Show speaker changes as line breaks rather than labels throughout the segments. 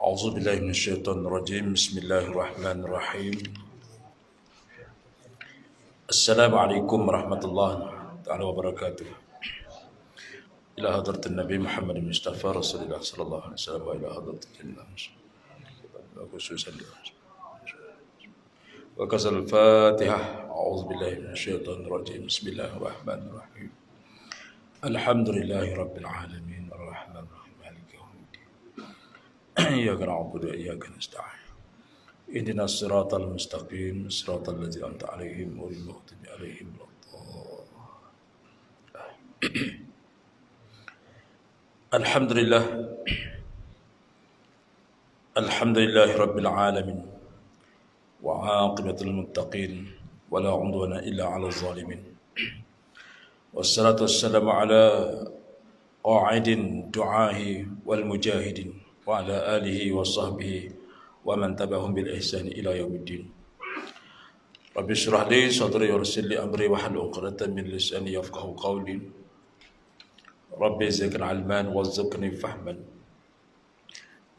أعوذ بالله من الشيطان الرجيم. بسم الله الرحمن الرحيم. السلام عليكم ورحمة الله تعالى وبركاته. إلى حضرة النبي محمد المصطفى رسول الله صلى الله عليه وسلم وإلى حضرة الله خصوصا وكسر الفاتحة. أعوذ بالله من الشيطان الرجيم. بسم الله الرحمن الرحيم. الحمد لله رب العالمين الرحمن الرحيم مالك يوم الدين إياك نعبد وإياك نستعين اهدنا الصراط المستقيم صراط الذين أنعمت عليهم غير المغضوب عليهم ولا الضالين. الحمد لله رب العالمين وعاقبة المتقين ولا عدوان إلا على الظالمين، والصلاة والسلام على قاعد دعاه والمجاهدين وعلى آله وصحبه ومن تبعهم بالإحسان إلى يوم الدين. رب اشرح لي صدري ويسر لي أمري واحلل عقدة من لساني يفقهوا قولي. رب زدني علما وارزقني فهما.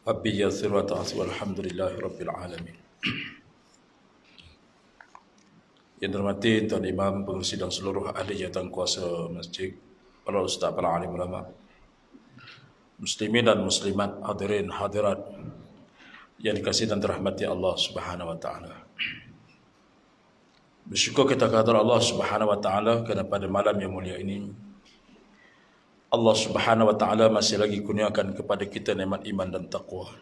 ربي يسر وتعسر والحمد لله رب العالمين. Yang dirahmati Tuan Imam, pengurusi dan seluruh ahli jawatan kuasa masjid, para ustaz, para alim ulama, muslimin dan muslimat, hadirin hadirat yang dikasihi dan dirahmati Allah Subhanahu wa taala. Bersyukur kita kepada Allah Subhanahu wa taala kerana pada malam yang mulia ini Allah Subhanahu wa taala masih lagi kurniakan kepada kita nikmat iman dan taqwa.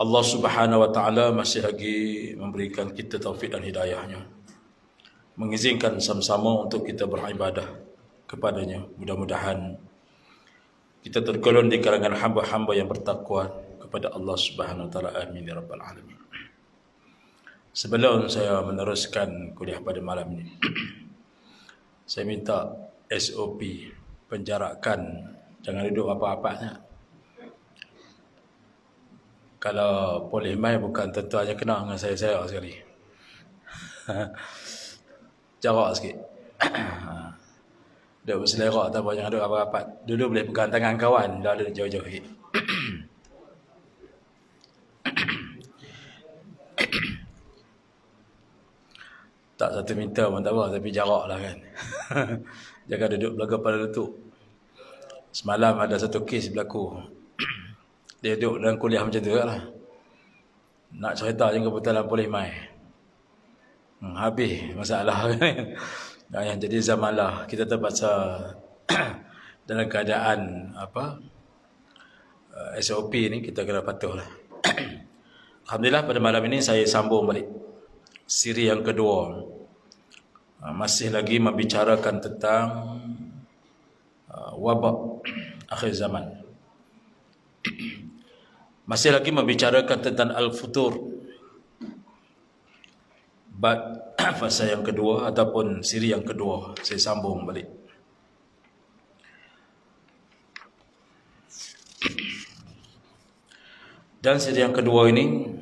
Allah Subhanahu wa taala masih lagi memberikan kita taufik dan hidayahnya, mengizinkan sama-sama untuk kita beribadah kepadanya. Mudah-mudahan kita tergolong di kalangan hamba-hamba yang bertakwa kepada Allah Subhanahu wa taala. Amin ya rabbal alamin. Sebelum saya meneruskan kuliah pada malam ini, saya minta SOP penjarakan, jangan duduk apa-apanya. Kalau boleh mai bukan tentu hanya kena dengan saya sekali. Jarak sikit. Duduk berselerak tak apa, jangan duduk rapat-rapat. Dulu boleh pegang tangan kawan, dah ada jauh-jauh sikit. Tak satu meter pun tak apa, tapi jarak lah kan. Jangan duduk belakang pada lutut. Semalam ada satu kes berlaku. Dia duduk dalam kuliah macam tu lah. Nak cerita je kebetulan boleh mai. Habis masalah kan. Jadi zamanlah kita terpaksa dalam keadaan SOP ni kita kena patuh lah. Alhamdulillah pada malam ini saya sambung balik siri yang kedua. Masih lagi membicarakan tentang wabak akhir zaman. Masih lagi membicarakan tentang Al-Futur, bab fasa yang kedua ataupun siri yang kedua. Saya sambung balik. Dan siri yang kedua ini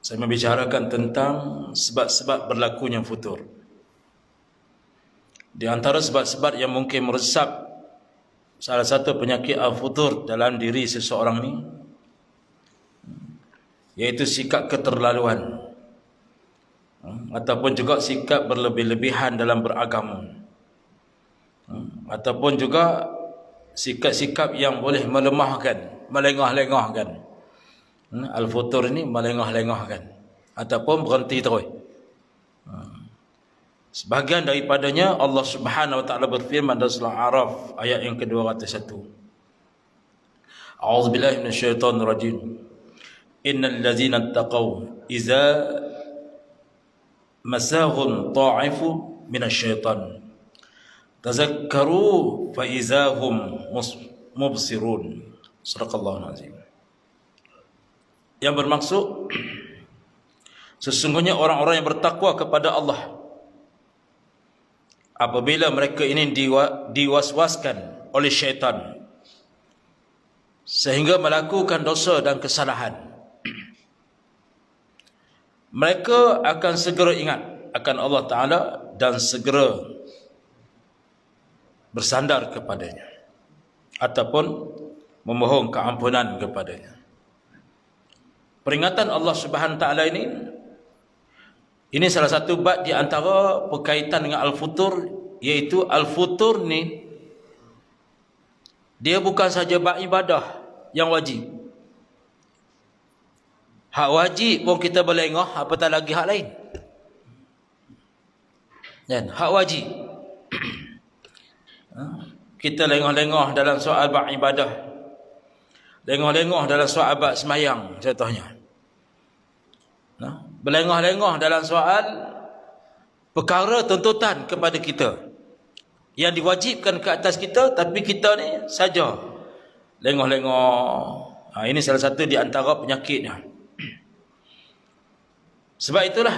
saya membicarakan tentang sebab-sebab berlakunya futur. Di antara sebab-sebab yang mungkin meresap salah satu penyakit al-futur dalam diri seseorang ni, iaitu sikap keterlaluan ataupun juga sikap berlebih-lebihan dalam beragama, ataupun juga sikap-sikap yang boleh melemahkan, melengah-lengahkan. Al-futur ini melengah-lengahkan ataupun berhenti terus. Sebahagian daripadanya Allah Subhanahu wa taala berfirman dalam surah Araf ayat yang ke-201. A'udzubillahi minasyaitonir rajim. Innal ladzina taqaw idza masahum ta'ifu minasyaitan tazakkaru fa idza hum mubsirun. Shadaqallahul azim. Yang bermaksud sesungguhnya orang-orang yang bertakwa kepada Allah, apabila mereka ini diwaswaskan oleh syaitan sehingga melakukan dosa dan kesalahan, mereka akan segera ingat akan Allah Ta'ala dan segera bersandar kepadanya, ataupun memohon keampunan kepadanya. Peringatan Allah Subhanahu taala ini salah satu bab di antara berkaitan dengan al-futur, iaitu al-futur ni dia bukan saja bab ibadah yang wajib. Hak wajib pun kita berlengah, apatah lagi hak lain. Dan hak wajib kita lengah-lengah dalam soal bab ibadah, lengah-lengah dalam soal bab semayang contohnya. Berlengah-lengah dalam soal perkara tuntutan kepada kita yang diwajibkan ke atas kita, tapi kita ni saja lengah-lengah. Ini salah satu di antara penyakitnya. Sebab itulah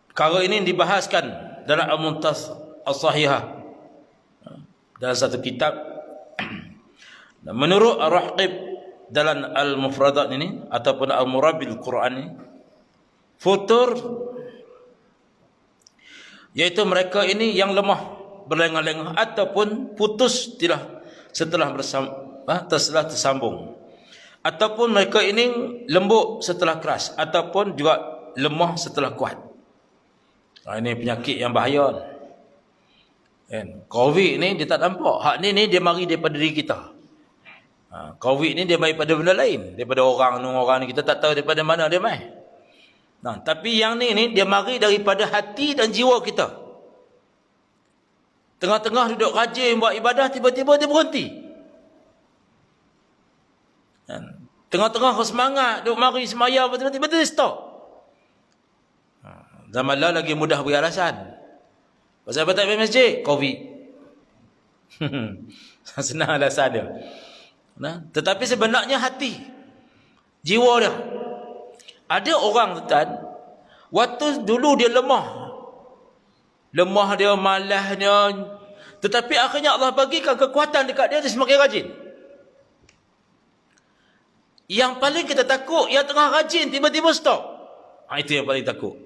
perkara ini dibahaskan dalam Al-Muntas As-Sahihah, dalam satu kitab. Menurut Ar-Rahqib dalam Al-Mufradat ini ataupun Al-Murabil Quran ini, futur iaitu mereka ini yang lemah, berlengah-lengah ataupun putus setelah tersambung, ataupun mereka ini lembut setelah keras, ataupun juga lemah setelah kuat. Ini penyakit yang bahaya. Covid ni dia tak nampak. Hak ni dia mari daripada diri kita. Covid ni dia mari daripada benda lain, daripada orang ni kita tak tahu daripada mana dia mai. Tapi yang ni dia mari daripada hati dan jiwa kita. Tengah-tengah duduk rajin buat ibadah, tiba-tiba dia berhenti. Tengah-tengah semangat duduk mari semaya, tiba-tiba dia stop. Zaman lah lagi mudah beri alasan. Pasal apa tak pergi masjid? Covid. Senang alasan dia. Tetapi sebenarnya hati, jiwa dia. Ada orang tuan, waktu dulu dia lemah dia, malas dia, tetapi akhirnya Allah bagikan kekuatan dekat dia semakin rajin. Yang paling kita takut, yang tengah rajin tiba-tiba stop. Itu yang paling takut.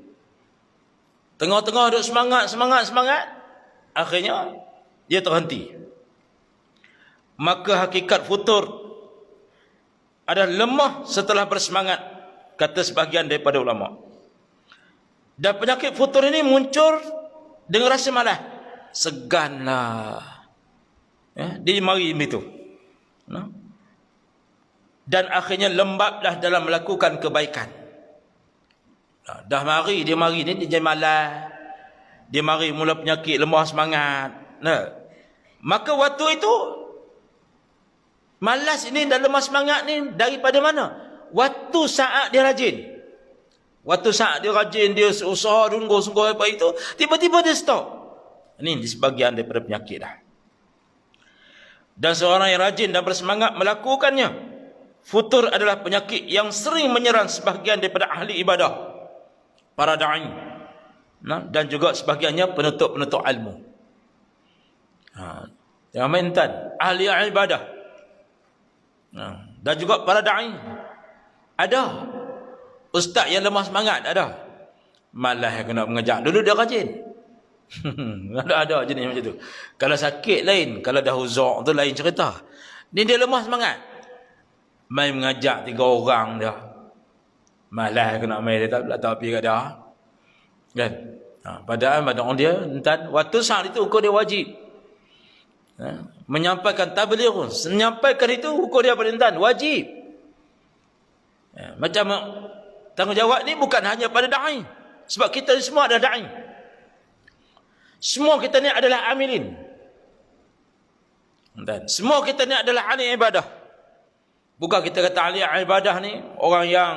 Tengah-tengah duduk semangat, akhirnya dia terhenti. Maka hakikat futur adalah lemah setelah bersemangat, kata sebahagian daripada ulama. Dan penyakit futur ini muncul dengan rasa malas, seganlah. Dia mari itu. Dan akhirnya lembablah dalam melakukan kebaikan. Dah mari dia ni dia jadi malas. Dia mari mula penyakit lemah semangat. Maka waktu itu malas ini dan lemah semangat ni daripada mana? Waktu saat dia rajin. Waktu saat dia rajin, dia usaha sungguh-sungguh apa itu, tiba-tiba dia stop. Ini di sebagian daripada penyakit dah. Dan seorang yang rajin dan bersemangat melakukannya, futur adalah penyakit yang sering menyerang sebahagian daripada ahli ibadah, para da'i, dan juga sebahagiannya penuntut-penuntut ilmu. Yang mentan ahli ibadah, dan juga para da'i. Ada ustaz yang lemah semangat, ada malas yang kena mengajar. Dulu dia rajin. ada jenis macam tu. Kalau sakit lain, kalau dah uzur tu lain cerita. Ni dia lemah semangat, mai mengajak 3 orang dia. Malas kena mai, dia tak pergi kat dia. Kan? Padahal dia entan waktu saat itu ukur dia wajib. Menyampaikan tabligh, menyampaikan itu ukur dia pada entan wajib. Macam tanggungjawab ni bukan hanya pada da'i, sebab kita semua adalah da'i. Semua kita ni adalah amilin. Dan semua kita ni adalah ahli ibadah. Bukan kita kata ahli ibadah ni orang yang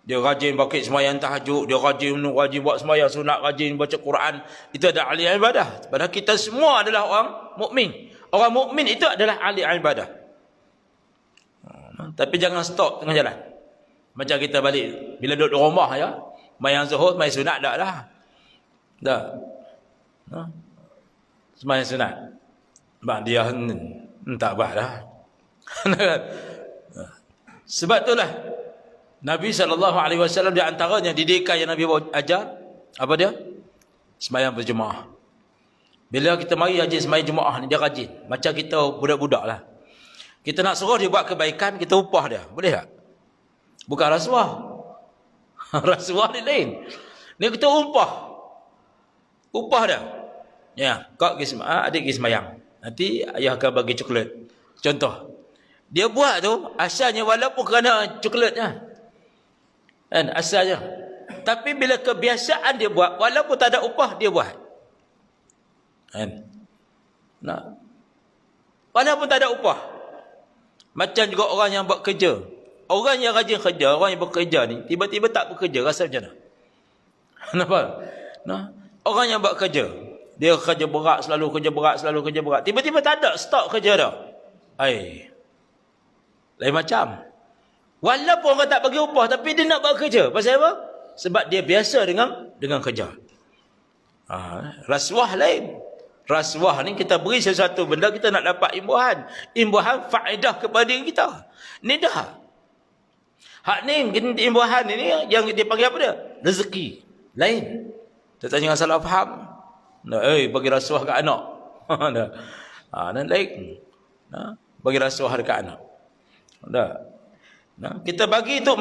dia rajin bakit sembahyang tahajud, dia rajin buat sembahyang sunat, rajin baca Quran, itu adalah ahli ibadah. Padahal kita semua adalah orang mukmin. Orang mukmin itu adalah ahli ibadah. Tapi jangan stop tengah jalan. Macam kita balik bila duduk di rumah ya, sembahyang zuhur, sembahyang sunat dak dah. Dah. Sembahyang sunat. Bang dia tak bah dah. Sebab itulah Nabi SAW di antaranya didikan yang Nabi ajar apa dia? Sembahyang berjemaah. Bila kita mari rajin sembahyang Jumaat ni, dia rajin. Macam kita budak-budak lah. Kita nak suruh dia buat kebaikan, kita upah dia. Boleh tak? Bukan rasuah. Rasuah ni lain. Ni kita upah. Upah dia. Ya, kau adik pergi sembahyang. Nanti ayah akan bagi coklat. Contoh. Dia buat tu asalnya walaupun kerana coklatnya. Kan, asalnya. Tapi bila kebiasaan dia buat, walaupun tak ada upah, dia buat. Kan? Nah. Walaupun tak ada upah. Macam juga orang yang buat kerja. Orang yang rajin kerja, orang yang bekerja ni, tiba-tiba tak bekerja, rasa macam mana? Kenapa? Nah. Orang yang buat kerja, dia kerja berat selalu, kerja berat selalu, kerja berat. Tiba-tiba tak ada stok kerja dah. Lain macam. Walaupun orang tak bagi upah, tapi dia nak buat kerja. Pasal apa? Sebab dia biasa dengan kerja. Rasuah lain. Rasuah ni kita beri sesuatu benda, kita nak dapat imbuhan. Imbuhan faedah kepada diri kita. Ni dah. Hak ni, imbuhan ni yang dia panggil apa dia? Rezeki. Lain. Tak jangan salah faham. Bagi rasuah kat anak. Dan lain. Bagi rasuah dekat anak. Kita bagi itu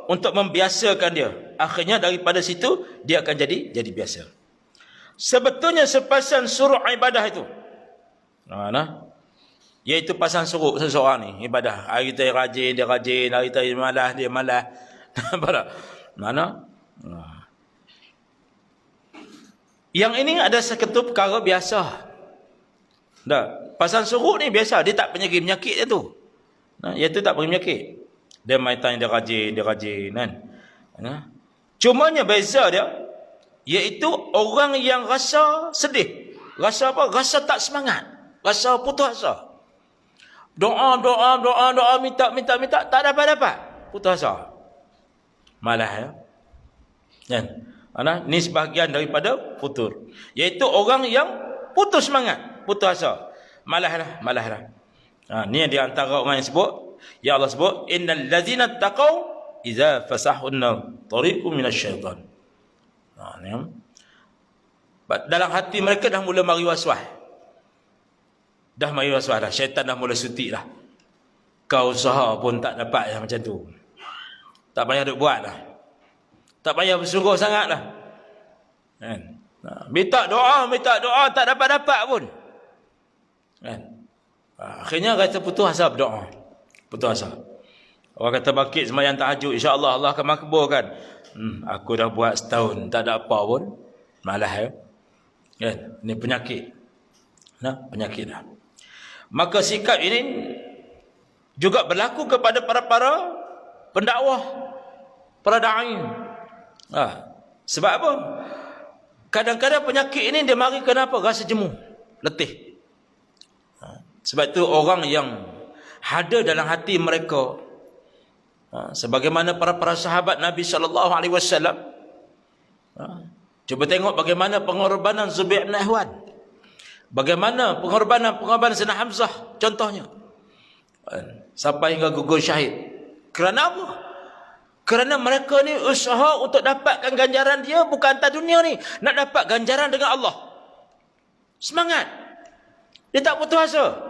untuk membiasakan dia. Akhirnya daripada situ dia akan jadi biasa. Sebetulnya sepasang suruh ibadah itu. Iaitu pasang suruh seseorang ni ibadah. Hari tu dia rajin, hari tu dia malas. Mana? Yang ini ada seketul perkara biasa. Pasang suruh ni biasa, dia tak penyakit dia tu. Iaitu tak penyakit. Dia main time dia rajin kan. Cumanya beza dia, iaitu orang yang rasa sedih. Rasa apa? Rasa tak semangat. Rasa putus asa. Doa, minta, tak dapat. Putus asa. Malah ya. Kan? Ni sebahagian daripada futur. Iaitu orang yang putus semangat, putus asa. Malah dah. Ni yang di antara orang yang sebut, ya Allah sebut, innal ladzina taqaw idza fasahunna tariqum minasyaitan. Dalam hati mereka dah mula mari waswas. Dah syaitan dah mula suntik dah. Kau usaha pun tak dapat yang macam tu. Tak payah duk buat dah. Tak payah bersungguh sangat dah. Kan? Minta doa tak dapat pun. Kan? Akhirnya kata putus asa berdoa. Putus asa. Orang kata bangkit sembahyang tahajud, insya-Allah Allah akan makbulkan. Aku dah buat setahun tak ada apa pun. Malah ya. Kan? Ini penyakit. Penyakit dah. Maka sikap ini juga berlaku kepada para pendakwah, para dai. Sebab apa? Kadang-kadang penyakit ini dia mari kenapa? Rasa jemu, letih. Sebab itu orang yang ada dalam hati mereka, sebagaimana para sahabat Nabi SAW. Cuba tengok bagaimana pengorbanan Zubair bin Ahwan. Bagaimana pengorbanan Sayyidina Hamzah contohnya. Sampai hingga gugur syahid. Kerana apa? Kerana mereka ni usaha untuk dapatkan ganjaran dia bukan atas dunia ni. Nak dapat ganjaran dengan Allah. Semangat. Dia tak putus asa.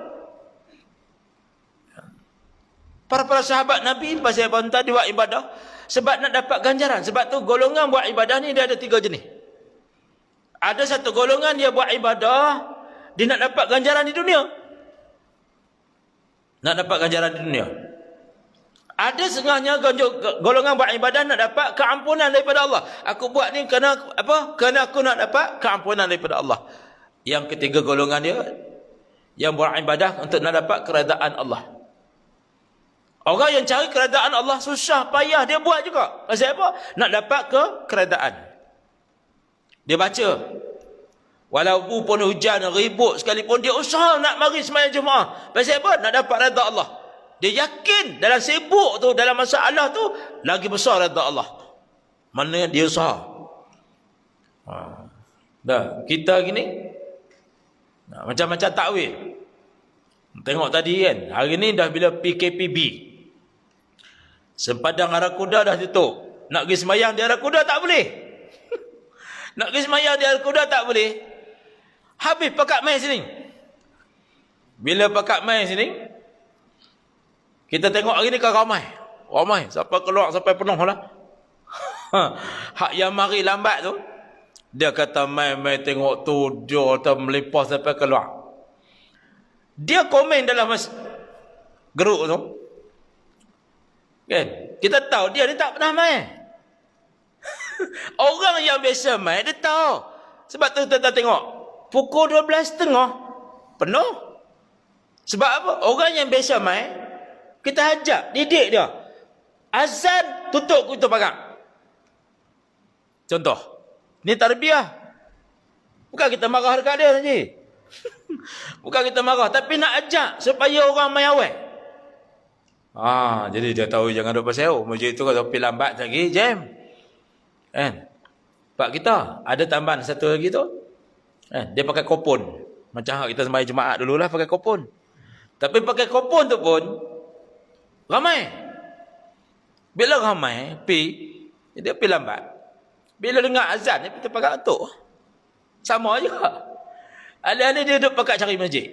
Para sahabat Nabi pasal bantah dia buat ibadah sebab nak dapat ganjaran. Sebab tu golongan buat ibadah ni dia ada 3 jenis. Ada satu golongan dia buat ibadah, dia nak dapat ganjaran di dunia. Nak dapat ganjaran di dunia. Ada setengahnya golongan buat ibadah nak dapat keampunan daripada Allah. Aku buat ni kerana apa? Kerana aku nak dapat keampunan daripada Allah. Yang ketiga golongan dia yang buat ibadah untuk nak dapat keredaan Allah. Orang yang cari keredaan Allah susah payah dia buat juga. Pasal apa? Nak dapat keredaan. Dia baca. Walaupun hujan ribut sekalipun dia usaha nak mari sembahyang Jumaat. Pasal apa? Nak dapat redha Allah. Dia yakin dalam sibuk tu, dalam masalah tu lagi besar redha Allah. Mana dia usaha. Dah, kita gini macam-macam takwil. Tengok tadi kan, hari ni dah bila PKPB. Sepadang Arakuda dah tutup. Nak pergi sembahyang di Arakuda tak boleh. Nak pergi sembahyang di Arakuda tak boleh. Habis pakat main sini. Bila pakat main sini, kita tengok hari ni kan ramai. Ramai. Sampai keluar, sampai penuh lah. Hak yang mari lambat tu, dia kata main-main tengok tu, dia tu melipas sampai keluar. Dia komen dalam grup tu. Kan? Kita tahu dia ni tak pernah main. Orang yang biasa main, dia tahu. Sebab tu kita tengok, pukul 12.30, penuh. Sebab apa? Orang yang biasa main, kita ajak, didik dia. Azan, tutup pintu pagar. Contoh. Ni tarbiyah. Bukan kita marah dekat dia nanti. Bukan kita marah, tapi nak ajak supaya orang main awal. Jadi dia tahu jangan duduk pasal. Masjid tu kalau pergi lambat lagi, jam. Kan? Pak kita ada tambahan satu lagi tu. Dia pakai kopon. Macam kita sembahyang Jumaat dululah pakai kopon. Tapi pakai kopon tu pun ramai. Bila ramai, dia pergi lambat. Bila dengar azan, dia pakai atuk. Sama juga. Alih-alih dia duduk pakai cari masjid.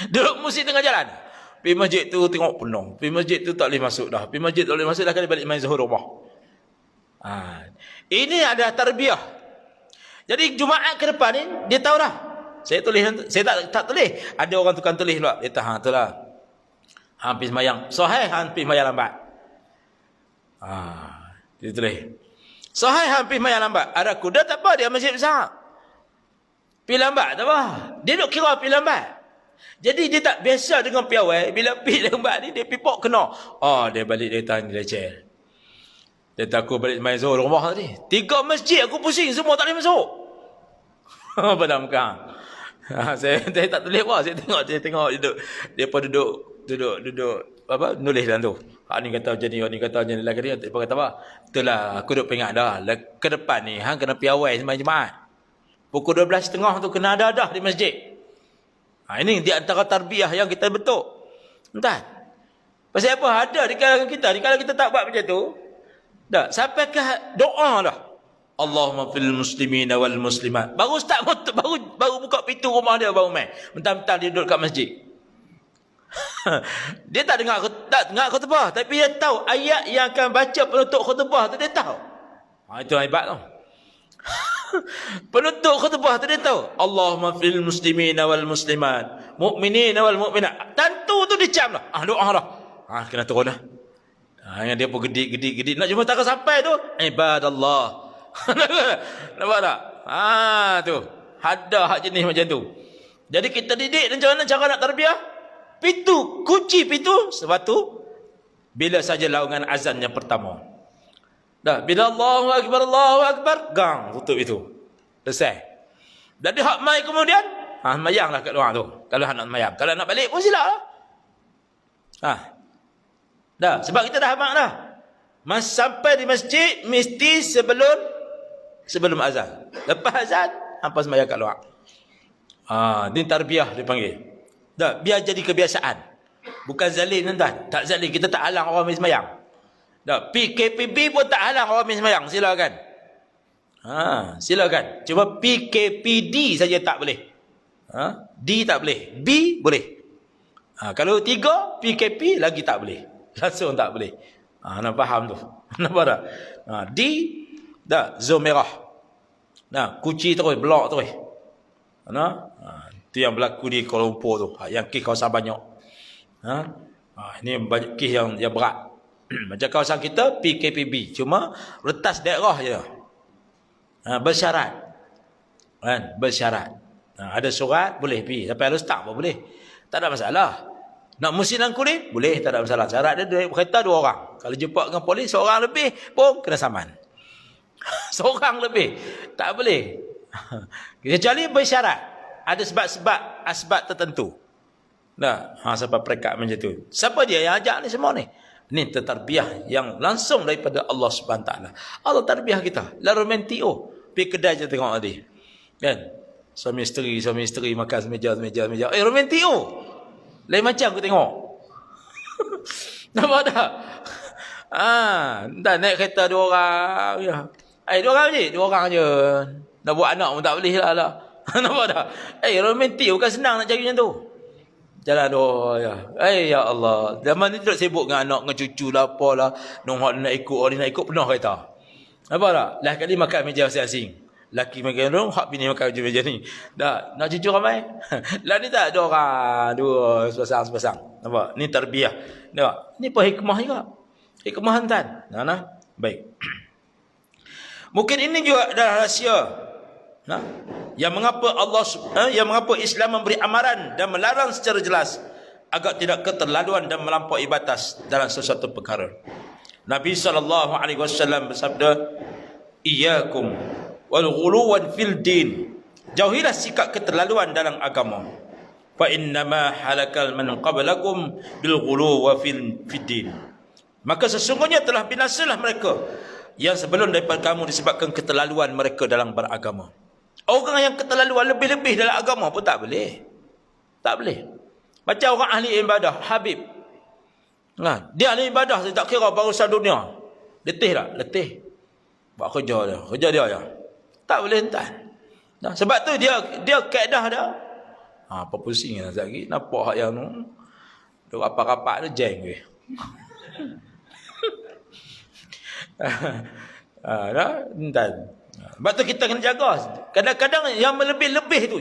Duduk mesti tengah jalan. Pergi masjid tu tengok penuh. Pergi masjid tu tak boleh masuk dah. Pergi masjid tak boleh masuk dah, kali balik main zuhur rumah. Ini adalah tarbiyah. Jadi Jumaat ke depan ni, dia tahu dah. Saya tulis, saya tak tulis. Ada orang tukang tulis pula. Dia tahu, itulah. Pergi semayang. Sahih, pergi semayang lambat. Dia tulis. Sahih, pergi semayang lambat. Ada kuda tak apa, dia masjid besar. Pergi lambat tak apa. Dia duk kira pergi lambat. Jadi dia tak biasa dengan piawai. Bila pergi lambat ni, dia pipok kena. Dia balik dia tanya, dia cek. Dia takut balik main zuhur rumah tadi. 3 masjid aku pusing, semua tak boleh masuk. Pada Mekah. Saya tak tulis apa. Saya tengok duduk. Dia pun duduk apa, nulis dalam tu. Ni kata macam ni, ni kata macam ni. Lagi dia kata apa? Itulah, aku duk peringat dah. Ke depan ni, kena piawai sembahyang Jumaat. Pukul 12.30 tu kena ada dah di masjid. Ini di antara tarbiyah yang kita bentuk. Entah. Pasal apa? Ada di kalangan kita. Di kalangan kita tak buat macam tu. Dah, sampai ke doa dah. Allahumma fil muslimina wal muslimat. Baru start baru buka pintu rumah dia baru main. Mentang-mentang dia duduk kat masjid. Dia tak dengar khutbah, tapi dia tahu ayat yang akan baca penutup khutbah tu dia tahu. Itu hebat tu. Penutup khutbah tu dia tahu. Allahumma fil muslimina wal muslimat, mu'minina wal mu'minat. Tentu tu dia cam dah. Doa dah. Kena turun dah. Yang dia pun gedik. Nak jumpa tak sampai tu. Ibadallah. Nampak tak? Tu. Ada hak jenis macam tu. Jadi kita didik macam mana cara nak tarbiyah? Kunci pintu sebab tu bila saja laungan azan yang pertama. Dah, bila Allahu Akbar, gang tutup itu. Selesai. Jadi hak mai kemudian, mayanglah kat luar tu. Kalau nak mayang, kalau nak balik pun silalah. Dah, sebab kita dah amak dah. Sampai di masjid mesti sebelum azan. Lepas azan, hampa sembahyang kat luar. Ini tarbiyah dipanggil. Dah, biar jadi kebiasaan. Bukan zalim tuan. Tak zalim, kita tak halang orang sembahyang. Dah, PKPB pun tak halang orang sembahyang. Silakan. Silakan. Cuma PKPD saja tak boleh. D tak boleh. B boleh. Kalau 3 PKP lagi tak boleh. Langsung tak boleh. Nak faham tu. Nampak tak? D dah zon merah. Kunci terus, blok terus. Itu yang berlaku di Kuala Lumpur tu. Yang kes kawasan banyak. Ini banyak kes yang berat. Macam kawasan kita PKPB. Cuma retas daerah je. Bersyarat. Bersyarat. Ada surat boleh pergi. Sampai harus tak pun boleh. Tak ada masalah. Nak musinan kuning boleh, tak ada masalah. Syarat dia kereta 2 orang. Kalau jumpa dengan polis seorang lebih pun kena saman. Seorang lebih tak boleh. Kecuali bersyarat. Ada asbab tertentu. Sebab perekat macam tu. Siapa dia yang ajak ni semua ni? Ini tarbiyah yang langsung daripada Allah SWT. Allah tarbiyah kita. Lalu mentio. Pergi kedai je tengok tadi. Kan? Suami isteri makan semeja. Romantio. Lain macam aku tengok. Nampak tak? Dah naik kereta 2 orang. 2 orang je. 2 orang je. Nak buat anak pun tak boleh lah. Nampak tak? Romantik bukan senang nak cari macam tu. Jalan doa ya. Ya Allah. Zaman ni tidak sibuk dengan anak, dengan cucu lah, apalah. Nak ikut, orang nak ikut penuh kereta. Nampak tak? Lah kali makan meja masing-masing. Laki makan dulu, hak bini makan meja ni. Dah, nak cucu ramai. Lah ni tak ada orang, dua sepasang. Nampak? Ni tarbiyah. Nampak? Ni pun hikmah juga. Hikmah hantan. Nah. Baik. Mungkin ini juga adalah rahsia. Nah, yang mengapa Islam memberi amaran dan melarang secara jelas agar tidak keterlaluan dan melampaui batas dalam sesuatu perkara. Nabi SAW bersabda, "Iyyakum wal ghuluwan fil din." Jauhilah sikap keterlaluan dalam agama. Fa innama halakal man qablakum bil ghulu wa fil din. Maka sesungguhnya telah binasalah mereka yang sebelum daripada kamu disebabkan keterlaluan mereka dalam beragama. Orang yang keterlaluan lebih-lebih dalam agama pun tak boleh. Tak boleh. Macam orang ahli ibadah, Habib. Nah, dia ahli ibadah, saya tak kira barusan dunia. Letih tak? Letih. Buat kerja dia. Kerja dia je. Tak boleh entah. Nah, sebab tu dia kaedah dia. Apa pusing lah lagi. Nampak hak yang tu. Dia rapat-rapat tu jeng ke. Dah, entah. Sebab tu kita kena jaga. Kadang-kadang yang melebih-lebih tu.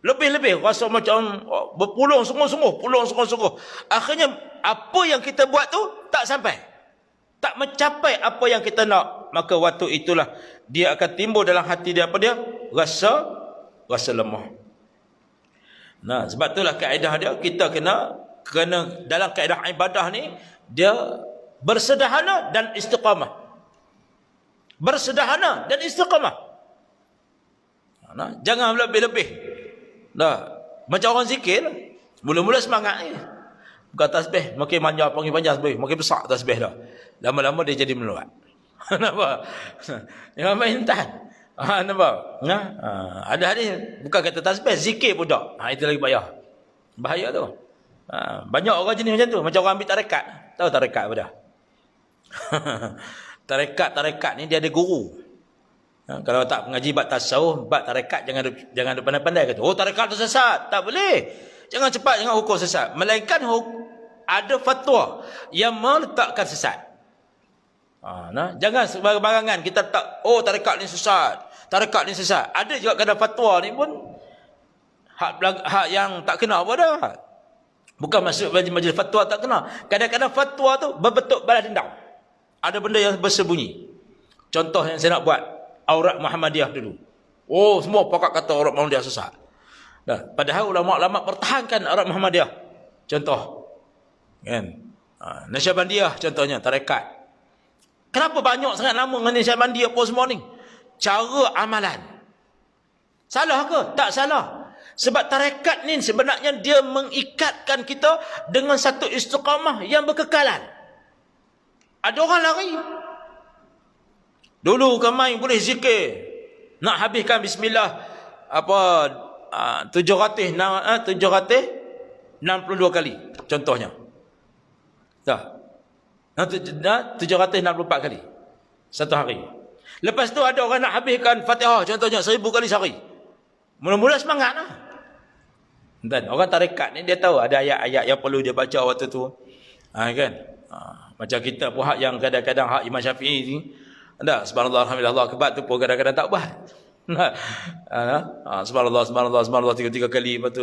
Lebih-lebih. Rasa macam berpulung sungguh-sungguh. Akhirnya apa yang kita buat tu tak sampai. Tak mencapai apa yang kita nak. Maka waktu itulah dia akan timbul dalam hati dia apa dia? Rasa lemah. Nah, sebab itulah kaedah dia. Kita kena dalam kaedah ibadah ni dia bersederhana dan istiqamah. Bersederhana dan istiqamah. Nah, jangan lebih-lebih. Dah, macam orang zikir, mula-mula semangat ni. Buka tasbih, makin panjang tasbih, makin besar tasbih dah. Lama-lama dia jadi meluat. Nampak? Yang main tan. Nampak? Ada hadis bukan kata tasbih, zikir pun tak. Itu lagi bahaya tu. Banyak orang jenis macam tu, macam orang ambil tarekat. Tahu tarekat apa dah? Tarekat ni dia ada guru. Kalau tak mengaji bab tasawuf, bab tarekat jangan ada pandai-pandai kata, tarekat tu sesat. Tak boleh. Jangan hukum sesat. Melainkan ada fatwa yang meletakkan sesat. Jangan sembarangan kita tak tarekat ni sesat. Tarekat ni sesat. Ada juga kadang fatwa ni pun hak yang tak kena apa dah. Bukan maksud majlis fatwa tak kena. Kadang-kadang fatwa tu berbentuk balas dendam. Ada benda yang bersembunyi. Contoh yang saya nak buat, aurat Muhammadiyah dulu. Semua pakat kata aurat Muhammadiyah sesat. Padahal ulama-ulama pertahankan aurat Muhammadiyah. Contoh. Kan? Nasyabandiyah contohnya, tarekat. Kenapa banyak sangat nama dengan Nasyabandiyah apa semua ni? Cara amalan. Salah ke? Tak salah. Sebab tarekat ni sebenarnya dia mengikatkan kita dengan satu istiqamah yang berkekalan. Ada orang lari. Dulu kami boleh zikir. Nak habiskan bismillah 762 kali. Contohnya. 764 kali. Satu hari. Lepas tu ada orang nak habiskan Fatihah. Contohnya 1000 kali sehari. Mula-mula semangat lah. Dan orang tarekat ni dia tahu ada ayat-ayat yang perlu dia baca waktu tu. Kan? Macam kita pun hak yang kadang-kadang hak Imam Syafi'i ni. Subhanallah, alhamdulillah, akbar tu pun kadang-kadang tak buat. Subhanallah 3 kali. Lepas tu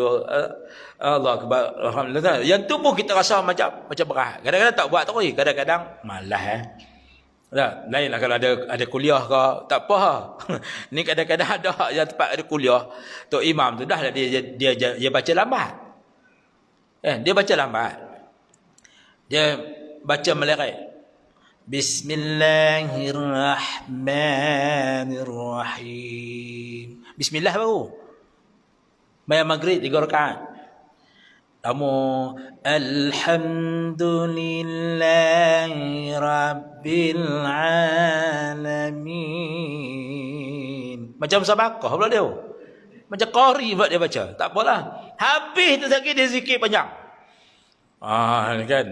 Allah akbar, alhamdulillah. Yang tu pun kita rasa macam berat. Kadang-kadang tak buat tak boleh. Kadang-kadang malas. Lainlah kalau ada kuliah ke, tak apa. Ni kadang-kadang ada hak yang tempat ada kuliah. Tok Imam tu dah lah dia baca lambat. Dia baca lambat. Dia baca meleret. Bismillahirrahmanirrahim. Bismillah baru. Bayar maghrib 3 rakaat. Kamu alhamdulillahi rabbil alamin. Macam sabaqah pula dia. Macam qari buat dia baca. Tak apalah. Habis tu sakit dia zikir panjang. Kan.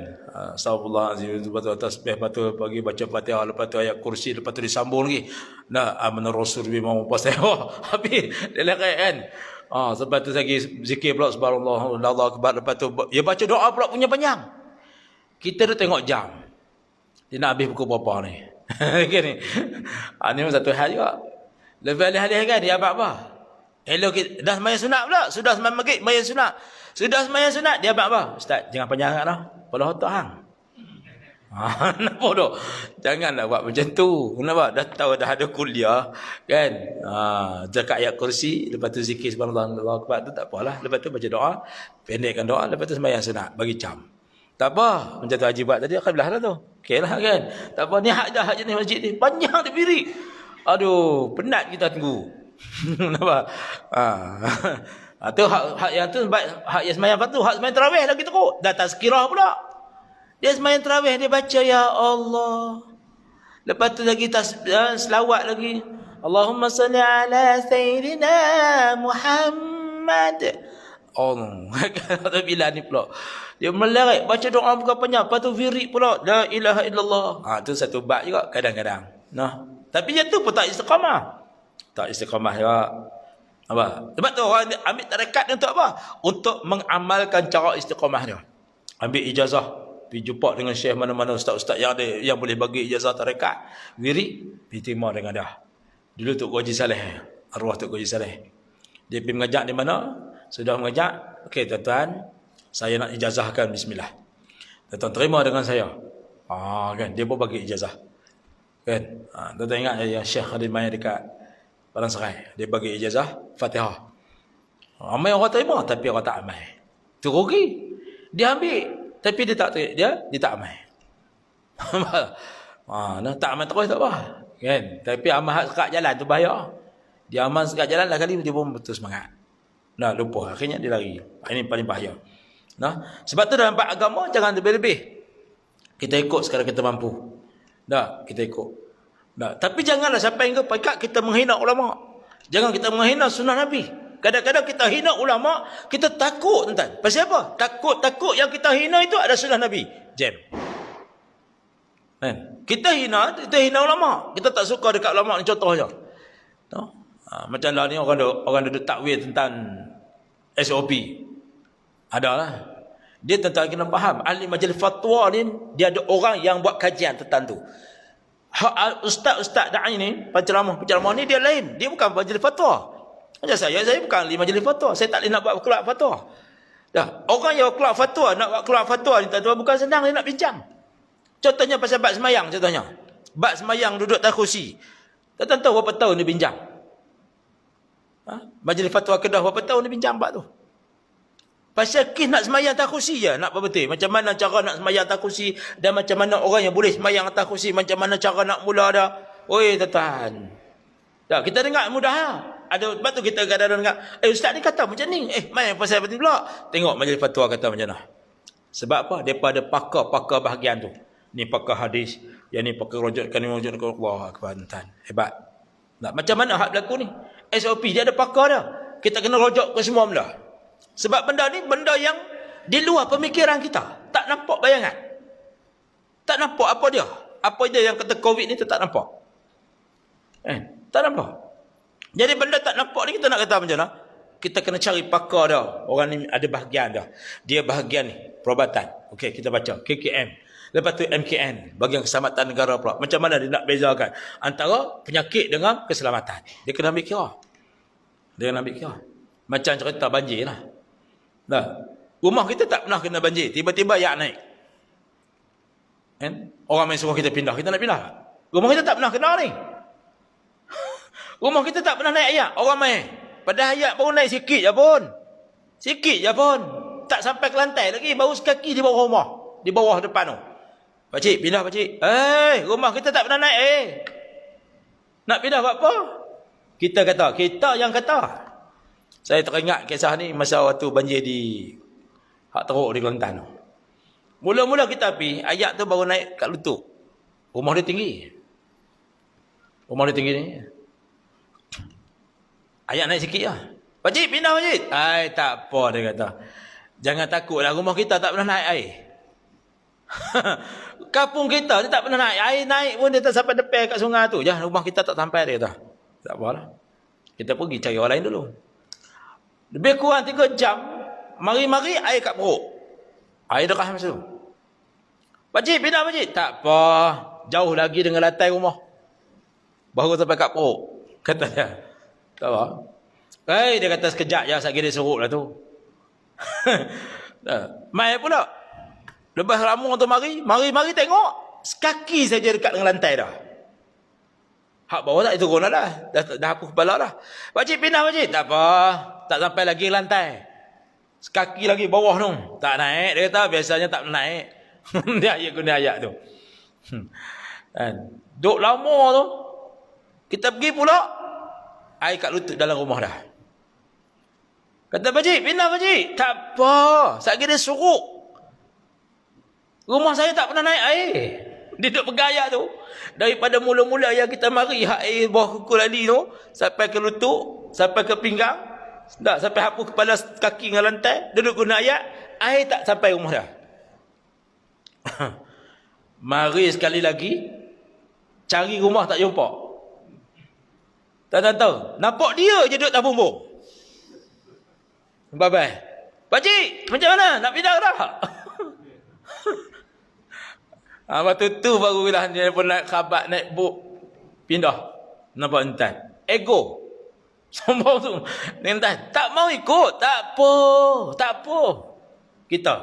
Astagfirullahalazim. Lepas tu tasbih, lepas tu pagi baca Fatihah, lepas tu ayat kursi, lepas tu disambung lagi. Nah, amana rasul bima pasal. Habis dia lagi kan. Sebab tu lagi zikir pula subhanallah, Allahu akbar, lepas tu dia baca doa pula punya panjang. Kita tu tengok jam. Dia nak habis pukul berapa ni? Kan ni. Ni satu hal juga. Lepas hari-hari kan dia apa? Elok kita dah sembahyang sunat pula, sudah sembahyang maghrib, sembahyang sunat. Sudah sembahyang sunat dia apa? Ustaz, jangan panjang sangat dah. Kepala otak hang. Kenapa tu? Janganlah buat macam tu. Kenapa? Dah tahu dah ada kuliah kan. Zakat ayat kursi, lepas tu zikir subhanallah, Allahu akbar tu tak apalah. Lepas tu baca doa, pendekkan doa, lepas tu sembahyang sunat bagi jam. Tak apa, macam tu Haji buat tadi alhamdulillah lah tu. Okeylah kan. Tak apa, ni hak dah hak jenis masjid ni. Panjang dia biri. Aduh, penat kita tunggu. Kenapa? Tu hak yang tu hak yang sembahyang fardu, hak sembahyang tarawih lagi teruk. Dah tazkirah pula. Dia sembahyang tarawih dia baca ya Allah. Lepas tu lagi selawat lagi. Allahumma salli ala sayyidina Muhammad. Kalau bila ni pula dia melarat baca doa bukan panjang, lepas tu wirid pula la ilaha illallah. Tu satu bab juga kadang-kadang. Nah, tapi yang tu pun tak istiqamah. Tak istiqamah juga. Apa? Sebab tu orang ambil tarekat ni untuk apa? Untuk mengamalkan cara istiqamah dia. Ambil ijazah, pergi jumpa dengan syekh mana-mana, ustaz-ustaz yang ada yang boleh bagi ijazah tarekat, wirid, pergi terima dengan dia. Dulu Tok Haji Saleh, arwah Tok Haji Saleh. Dia pergi mengajak di mana? Sudah mengajak, okey tuan-tuan, saya nak ijazahkan bismillah. Tuan-tuan terima dengan saya. Kan dia pun bagi ijazah. Kan? Tuan-tuan ingat yang Syekh Khalid main dekat Padang Serai, dia bagi ijazah Fatihah. Ramai orang terima tapi orang tak amal. Tu rugi. Dia ambil tapi dia tak amal. Tak amal terus tak apa. Kan? Tapi amal sekat jalan tu bahaya. Dia amal sekat jalan lah kali dia pun betul semangat. Lupa akhirnya dia lari. Ini paling bahaya. Sebab tu dalam bab agama jangan lebih-lebih. Kita ikut sekadar kita mampu. Kita ikut. Tapi janganlah sampai hingga pekat kita menghina ulama. Jangan kita menghina sunnah Nabi. Kadang-kadang kita hina ulama, kita takut tuan. Pasal apa? Takut yang kita hina itu ada sunnah Nabi. Jam. Kita hina ulama. Kita tak suka dekat ulama ni contohnya. Macam lah ni orang duduk takwil tentang SOP. Adalah. Dia tentang kena faham. Ahli majlis fatwa ni, dia ada orang yang buat kajian tentang tu. Ustaz da'i ni, penceramah ni dia lain. Dia bukan majlis fatwa. Macam saya bukan ahli majlis fatwa. Saya tak boleh nak buat keluar fatwa. Orang yang keluar fatwa, nak buat keluar fatwa ni tuan-tuan bukan senang dia nak bincang. Contohnya pasal bab semayang contohnya. Bab semayang duduk atas kursi. Tuan-tuan tahu berapa tahun dia bincang? Majlis fatwa Kedah berapa tahun dia bincang bab tu? Pasal kes nak semayang atas kursi je, nak betul. Macam mana cara nak semayang atas kursi, dan macam mana orang yang boleh semayang atas kursi, macam mana cara nak mula dah. Oi tuan-tuan. Kita dengar mudah lah. Ada sebab tu kita kadang-kadang dengar, ustaz ni kata macam ni. Main pasal apa ni pula? Tengok majlis fatwa kata macam mana. Sebab apa? Daripada pakar-pakar bahagian tu. Ni pakar hadis, yang ni pakar rojokkan Allah akbar tuan. Hebat. Macam mana hak berlaku ni? SOP dia ada pakar dia. Kita kena rojok ke semua benda. Sebab benda ni benda yang di luar pemikiran kita. Tak nampak bayangan. Tak nampak apa dia. Apa dia yang kata COVID ni tu tak nampak. Tak nampak. Jadi benda tak nampak ni kita nak kata macam mana? Kita kena cari pakar dia. Orang ni ada bahagian dia. Dia bahagian ni, perubatan. Okey, kita baca KKM. Lepas tu MKN, bahagian keselamatan negara pula. Macam mana dia nak bezakan antara penyakit dengan keselamatan? Dia kena ambil kira. Macam cerita banjir lah. Rumah kita tak pernah kena banjir, tiba-tiba air naik. Orang main suruh kita pindah, kita nak pindah. Rumah kita tak pernah kena ni. Rumah kita tak pernah naik air, orang main. Padahal air baru naik sikit je pun. Tak sampai ke lantai lagi, baru sekaki di bawah rumah, di bawah depan tu. Pakcik, pindah pakcik. Rumah kita tak pernah naik. Nak pindah buat apa? Kita yang kata. Saya teringat kisah ni masa waktu banjir di Hak Teruk di Kelantan. Mula-mula kita pergi, ayat tu baru naik kat lutut. Rumah dia tinggi ni. Ayat naik sikit lah. Pakcik, pindah pakcik. Tak apa dia kata.
Jangan takutlah rumah kita tak pernah naik air. Kampung kita ni tak pernah naik. Air naik pun dia tak sampai depan kat sungai tu. Jangan rumah kita tak sampai dia tak. Tak apalah. Kita pergi cari orang lain dulu. Lebih kurang 3 jam. Mari-mari air kat perut. Air dekat masa tu. Pakcik, pindah pakcik. Tak apa. Jauh lagi dengan lantai rumah. Baru sampai kat perut. Kata dia. Tak apa. Dia kata sekejap je. Sekejap dia seruk lah tu. Mai pula. Lepas lama tu mari tengok. Sekaki saja dekat dengan lantai dah. Hak bawah tak turun dah. Dah hapus kepala dah. Pakcik pindah pakcik. Tak apa. Tak sampai lagi lantai. Sekaki lagi bawah tu. Tak naik. Dia kata biasanya tak naik. Dia guna ayat tu. Duk lama tu. Kita pergi pula. Air kat lutut dalam rumah dah. Kata pakcik pindah pakcik. Tak apa. Sekali dia suruk. Rumah saya tak pernah naik air. Dia duduk bergaya tu. Daripada mula-mula yang kita mari hak air bawah kuku lali tu. Sampai ke lutut. Sampai ke pinggang. Tak, sampai hapus kepala kaki dengan lantai. Duduk guna ayat. Air tak sampai rumah dah. Mari sekali lagi. Cari rumah tak jumpa. Tak tahu. Nampak dia je duduk tak bumbung. Bye-bye. Pakcik, macam mana? Nak pindah dah? Waktu tu baru lah dia pun naik khabat, naik buk. Pindah. Nampak entan. Ego. Sombong tu. Entan. Tak mau ikut. Tak apa. Kita.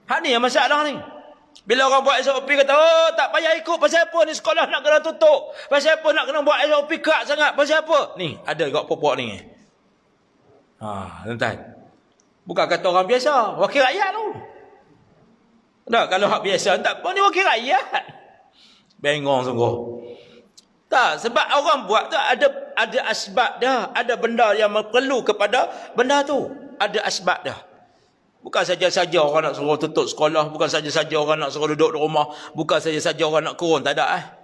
Hak ni yang masalah ni. Bila orang buat SOP kata, tak payah ikut. Pasal apa ni sekolah nak kena tutup? Pasal apa nak kena buat SOP kerat sangat? Pasal apa? Ni, ada kat pokok ni. Entan. Bukan kata orang biasa. Wakil rakyat tu. Tak, kalau hak biasa, tak apa ni wakil rakyat. Bengong sungguh. Tak, sebab orang buat tu ada asbab dah. Ada benda yang perlu kepada benda tu. Ada asbab dah. Bukan saja-saja orang nak suruh tutup sekolah. Bukan saja-saja orang nak suruh duduk di rumah. Bukan saja-saja orang nak kurun. Tak ada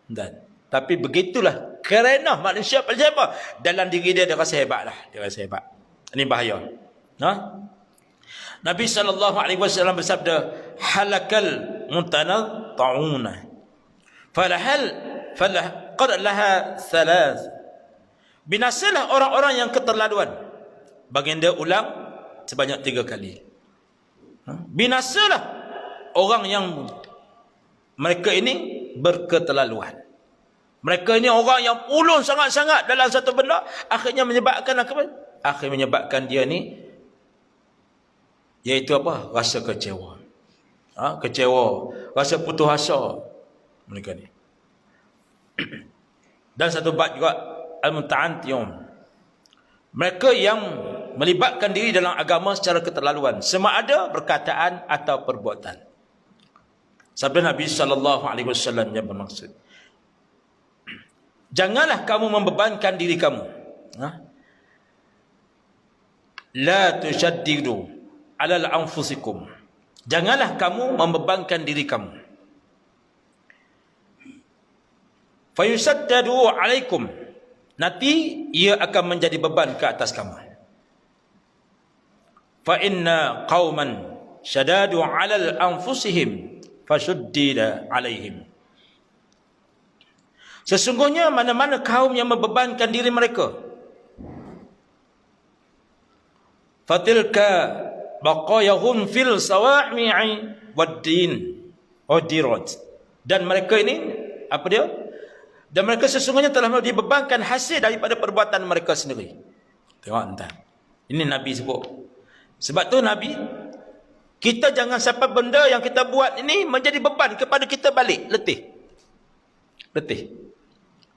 Dan, tapi begitulah. Kerana manusia pasal apa? Dalam diri dia rasa hebat lah. Dia rasa hebat. Ini bahaya. Nabi SAW bersabda, halakal mutanata'una qad laha thalath. Binasalah orang-orang yang keterlaluan. Baginda ulang sebanyak 3 kali. Binasalah orang yang mereka ini berketerlaluan. Mereka ini orang yang ulun sangat-sangat dalam satu benda, akhirnya menyebabkan apa? Akhirnya menyebabkan dia ni, iaitu apa? Rasa kecewa. Kecewa. Rasa putus asa. Mereka ni. Dan satu bab juga. Al-Muta'antiyum. Mereka yang melibatkan diri dalam agama secara keterlaluan. Sama ada perkataan atau perbuatan. Sabda Nabi SAW yang bermaksud. Janganlah kamu membebankan diri kamu. La tushaddidu alal anfusikum. Janganlah kamu membebankan diri kamu. Fayusaddadu alaikum. Nanti ia akan menjadi beban ke atas kamu. Fa inna qauman syadadu alal anfusihim fashuddida alaihim. Sesungguhnya mana-mana kaum yang membebankan diri mereka, fatilka baqayahum fil sawami'i wad-din wad-dirat. Dan mereka ini apa dia? Dan mereka sesungguhnya telah dibebankan hasil daripada perbuatan mereka sendiri. Tengok entah. Ini Nabi sebut. Sebab tu Nabi, kita jangan sampai benda yang kita buat ini menjadi beban kepada kita balik. Letih.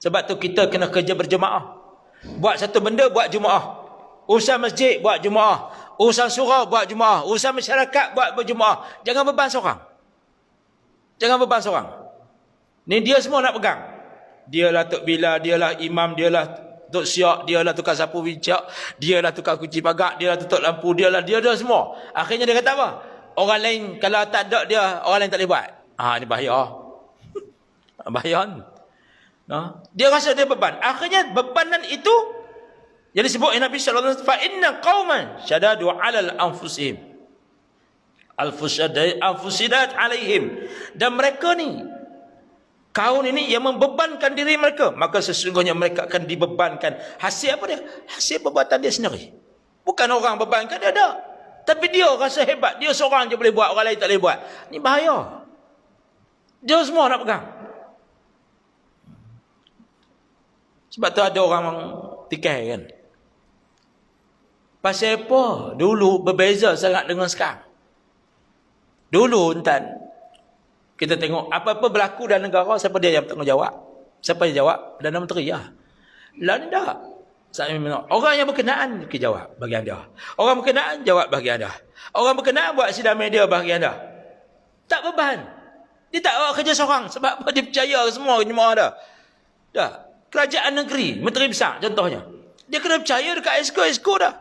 Sebab tu kita kena kerja berjemaah. Buat satu benda, buat jemaah. Urusan masjid, buat jemaah. Urusan surau, buat jemaah. Urusan masyarakat, buat berjemaah. Jangan beban seorang. Ni dia semua nak pegang. Dialah Tok Bila, dialah imam, dialah Tok Siak, dialah tukar sapu bincak, dialah tukar kunci pagar, dialah tutup lampu, dia semua. Akhirnya dia kata apa? Orang lain kalau tak ada dia, orang lain tak boleh buat. Ini bahaya. Bahaya. Dia rasa dia beban. Akhirnya bebanan itu Jadi sebut Nabi sallallahu alaihi wasallam, fa inna qauman syadadu 'alal anfusihim al-fusidat alaihim. Dan mereka ni, kaum ini yang membebankan diri mereka, maka sesungguhnya mereka akan dibebankan. Hasil apa dia? Hasil perbuatan dia sendiri. Bukan orang bebankan dia, ada. Tapi dia rasa hebat, dia seorang je boleh buat, orang lain tak boleh buat. Ni bahaya. Dia semua nak pegang. Sebab tu ada orang tikai kan. Pasal apa? Dulu berbeza sangat dengan sekarang. Dulu Intan, kita tengok apa-apa berlaku dalam negara, siapa dia yang bertanggungjawab? Siapa yang jawab? Perdana Menteri lah. Lah ni tak. Orang yang berkenaan kita jawab bahagian dia. Orang berkenaan jawab bahagian dia. Orang berkenaan buat sidang media bahagian dia. Tak beban. Dia tak buat kerja seorang. Sebab apa? Dia percaya semua jemaah dia. Dah. Kerajaan negeri, menteri besar contohnya. Dia kena percaya dekat esko-esko dah.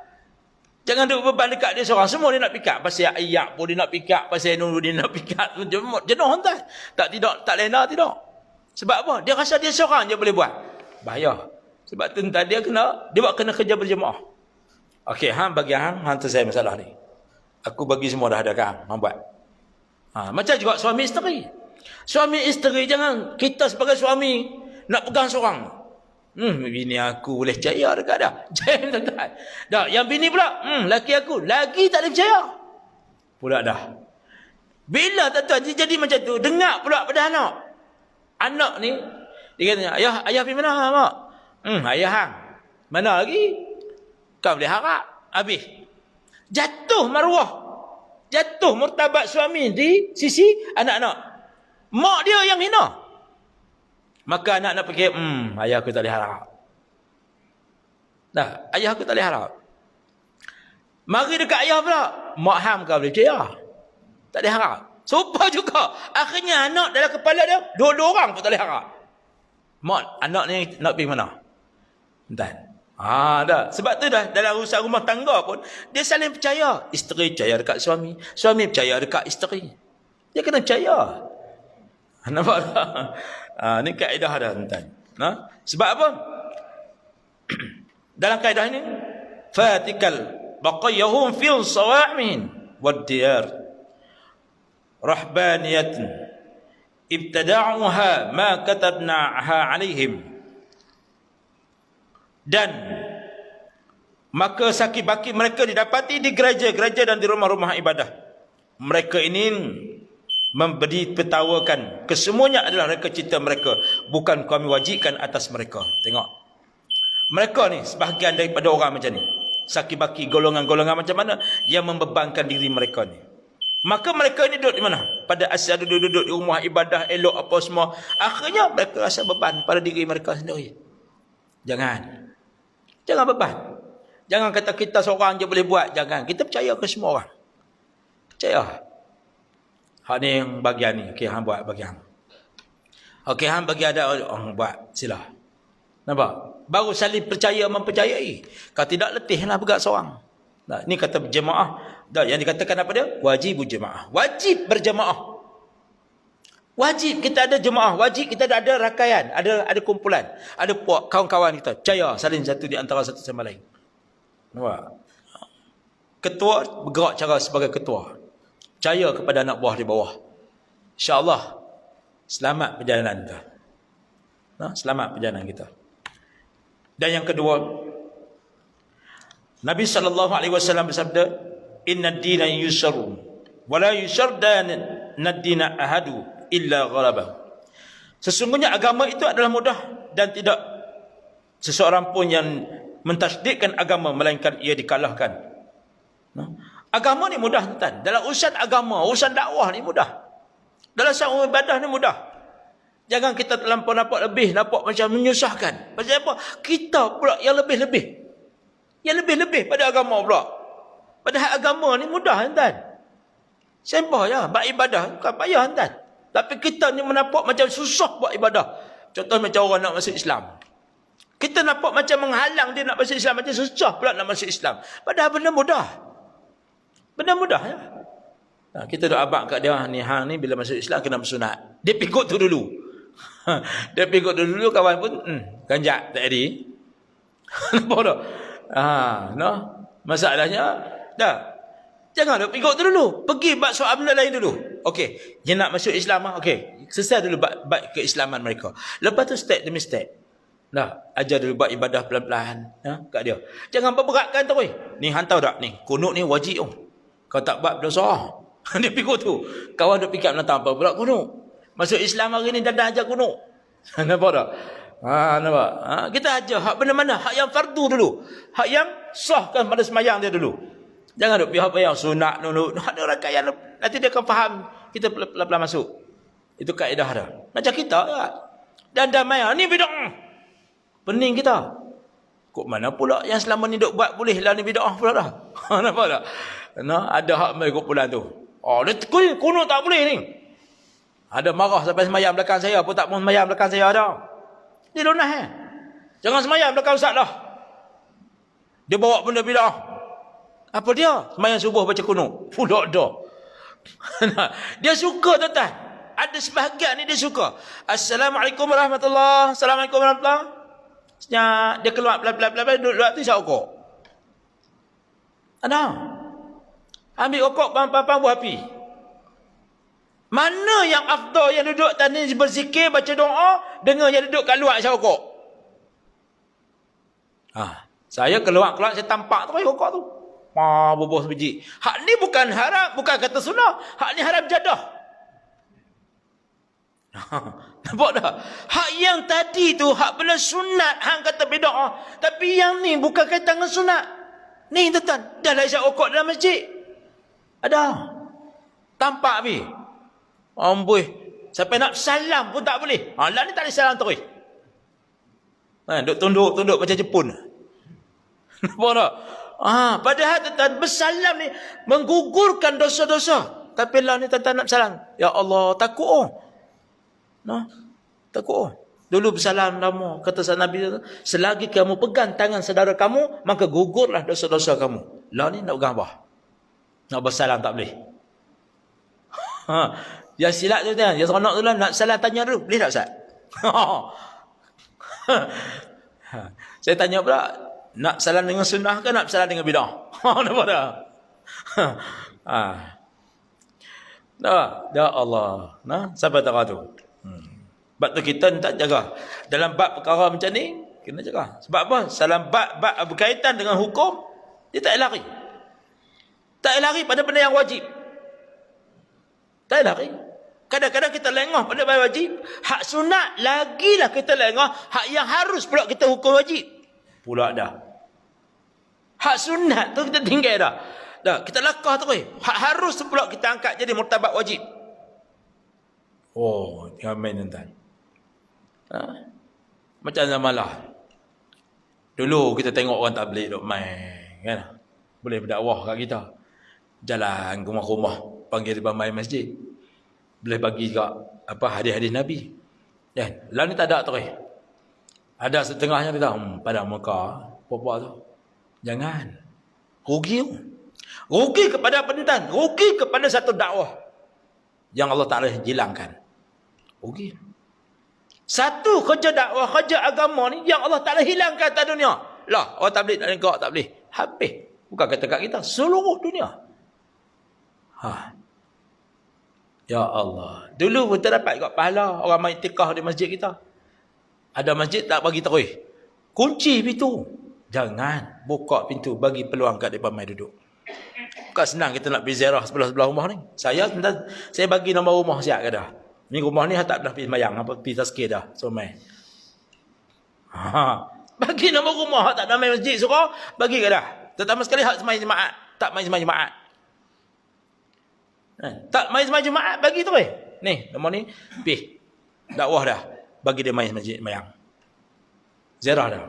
Jangan duduk beban dekat dia seorang. Semua dia nak pick up. Pasal ayat pun dia nak pick up. Pasal nuru dia nak pick up. Jenuh tak? Tak lena tidak. Sebab apa? Dia rasa dia seorang je boleh buat. Bahaya. Sebab tu dia kena kerja berjemaah. Okey, hang bagi hang selesai masalah ni. Aku bagi semua dah ada kan hang buat. Macam juga suami isteri. Suami isteri jangan kita sebagai suami nak pegang seorang. Bini aku boleh percaya dekat dah. Jangan dekat. Dah, yang bini pula, laki aku lagi tak boleh percaya. Pula dah. Bila tuan-tuan jadi macam tu, dengar pula pada anak. Anak ni dia kata, ayah pergi mana mak? Ayah hang. Mana lagi? Kau boleh harap. Habis. Jatuh maruah. Jatuh martabat suami di sisi anak-anak. Mak dia yang hina. Maka anak-anak fikir, ayah aku tak boleh harap. Dah, ayah aku tak boleh harap. Mari dekat ayah pula. Mak ham kau boleh percaya. Tak boleh harap. Supaya juga. Akhirnya anak dalam kepala dia, dua orang pun tak boleh harap. Mak, anak ni nak pergi mana? Entah. Dah. Sebab tu dah dalam urusan rumah tangga pun dia saling percaya. Isteri percaya dekat suami, suami percaya dekat isteri. Dia kena percaya. Nampak tak? Ni kaedah dah tuan. Sebab apa? Dalam kaedah ini, fatikal baqayahum fil sawa'min wad diyar rahbaniyatan ibtada'uha ma katabnaha alaihim. Dan maka sakit-baki mereka didapati di gereja-gereja dan di rumah-rumah ibadah. Mereka ini memberi petawakan kesemuanya adalah reka cita mereka, bukan kami wajibkan atas mereka. Tengok, mereka ni sebahagian daripada orang macam ni, sakit-baki golongan-golongan macam mana yang membebankan diri mereka ni. Maka mereka ni duduk di mana? Pada asal duduk di rumah ibadah, elok apa semua. Akhirnya mereka rasa beban pada diri mereka sendiri. Jangan beban. Jangan kata kita seorang je boleh buat. Jangan. Kita percaya ke semua orang. Percaya. Hak ni yang bagian ni. Okey, hang buat bagian. Okey, hang bagi ada orang buat. Sila. Nampak? Baru saling percaya mempercayai. Kalau tidak, letihlah bergerak seorang. Nah, ni kata berjemaah. Dah, yang dikatakan apa dia? Wajib berjemaah. Wajib berjemaah. Wajib kita ada jemaah, wajib kita ada rakaian, ada kumpulan, ada puak kawan-kawan kita. Percaya saling satu di antara satu sama lain. Nampak? Ketua bergerak cara sebagai ketua. Percaya kepada anak buah di bawah. InsyaAllah selamat perjalanan kita. Selamat perjalanan kita. Dan yang kedua, Nabi SAW bersabda, "Inna ad-dina yusrun, wa la yushardan ad-dina ahadu illa ghalabah." Sesungguhnya agama itu adalah mudah dan tidak seseorang pun yang mentasdikkan agama melainkan ia dikalahkan. Agama ni mudah tuan. Dalam urusan agama, urusan dakwah ni mudah. Dalam urusan ibadah ni mudah. Jangan kita terlampau nampak lebih, nampak macam menyusahkan. Pasal apa? Kita pula yang lebih-lebih. Yang lebih-lebih pada agama pula. Padahal agama ni mudah tuan. Sempah je, buat ibadah bukan payah tuan. Tapi kita ni menampak macam susah buat ibadah. Contoh macam orang nak masuk Islam. Kita nampak macam menghalang dia nak masuk Islam, macam susah pula nak masuk Islam. Padahal benda mudah. Benda mudah ya. Kita dah abang kat dia, ni hang ni bila masuk Islam kena bersunat. Dia pikut tu dulu. Dia pikut tu dulu, kawan pun ganjak tak jadi. Nampak tak? No. Masalahnya dah. Jangan duk ikut tu dulu. Pergi bab soal benda lain dulu. Okey, dia nak masuk Islam okey. Selesai dulu bab keislaman mereka. Lepas tu step demi step. Dah, ajar dulu buat ibadah pelan-pelan, kat dia. Jangan berberatkan tu. Ni hantar tak ni. Kunut ni wajib. Kau tak buat dosa. Dia fikir tu. Kawan duk fikir nak apa pula kunut. Masuk Islam hari ni dah ajar kunut. Nampak tak? Nampak? Kita ajar hak benda mana? Hak yang fardu dulu. Hak yang sahkan pada semayang dia dulu. Jangan duk pihak yang sunat dulu. Ada orang kaya nanti dia akan faham. Kita pelan-pelan masuk. Itu kaedah dah. Macam kita ya. Dan damai ni bid'ah. Pening kita. Kok mana pula yang selama ni duk buat boleh lah ni bid'ah pula dah. Nampak tak? Ada hak mai ikut pulang tu. Dia kuno tak boleh ni. Ada marah sampai semayang belakang saya pun tak mau semayang belakang saya dah. Dia lunah Jangan semayang belakang ustaz dah. Dia bawa benda bid'ah. Apa dia? Semayang subuh baca kunut. Pula dah. Dia suka tuan-tuan. Ada sebahagian ni dia suka. Assalamualaikum warahmatullahi. Assalamualaikum warahmatullahi. Senyap. Dia keluar pelan-pelan duduk tu isap rokok. Ada. Ambil rokok pam-pam buah api. Mana yang afdal yang duduk tadi berzikir baca doa dengan yang duduk kat luar isap rokok? Saya keluar saya tampak tu rokok tu. Bubuh sebiji. Hak ni bukan haram, bukan kata sunnah. Hak ni haram jadah. Nampak tak? Hak yang tadi tu hak benda sunat, hang kata bid'ah. Tapi yang ni bukan kaitan dengan sunat. Ni tuan, dah lah isap rokok dalam masjid. Ada. Tampak bi. Amboi. Sampai nak salam pun tak boleh. Lah ni tak boleh salam terus. Duk tunduk macam Jepun. Nampak tak? Padahal tuan bersalam ni menggugurkan dosa-dosa. Tapi lah ni tuan nak bersalam. Ya Allah, takut takut. Dulu bersalam lama. Kata Nabi, selagi kamu pegang tangan saudara kamu, maka gugurlah dosa-dosa kamu. Lah ni nak pegang apa? Nak bersalam tak boleh. Yang silap tu yang seronok tu lah, nak salam tanya dulu. Boleh tak Ustaz? Saya tanya pula, nak salam dengan sunnah ke nak salam dengan bid'ah? Nampak tak? Ya Allah. Siapa tak tahu tu? Sebab tu kita tak jaga. Dalam bab perkara macam ni, kena jaga. Sebab apa? Salam bab berkaitan dengan hukum, dia tak lari. Tak lari pada benda yang wajib. Tak lari. Kadang-kadang kita lengah pada bab wajib. Hak sunat, lagilah kita lengah. Hak yang harus pula kita hukum wajib. Pula dah. Hak sunat tu kita tinggal dah. Kita lakah tu. Hak harus tu pula kita angkat jadi murtabat wajib. Tinggal main tuan. Macam zaman lah. Dulu kita tengok orang tabligh duk main, kan? Boleh berdakwah kat kita. Jalan ke rumah-rumah, panggil dia main masjid. Boleh bagi kat hadis-hadis Nabi. Kan? Lah ni tak ada tu. Ada setengahnya dia tahu pada muka puak tu. Jangan. Rugi. Rugi kepada penentan, rugi kepada satu dakwah yang Allah Taala hilangkan. Rugi. Satu kerja dakwah, kerja agama ni yang Allah Taala hilangkan atas dunia. Lah, orang tabligh tak negak tak boleh. Habis. Bukan kata kat kita, seluruh dunia. Ya Allah. Dulu kita dapat kat pahala orang main tikah di masjid kita. Ada masjid tak bagi terus. Kunci pintu. Jangan buka pintu, bagi peluang kat depan mai duduk. Bukan senang kita nak pergi ziarah sebelah-sebelah rumah ni. Saya bagi nombor rumah siap ke dah. Ni rumah ni tak dah pergi sembahyang, pergi tazkir dah. So mai. Bagi nombor rumah tak ada main masjid surau, bagi ke dah. Terutama sekali hak sembahyang jemaat, tak main sembahyang jemaat. Tak main sembahyang jemaat bagi tu Ni, nombor ni pergi. Dakwah dah. Bagi dia main masjid sembahyang. Ziarah dah.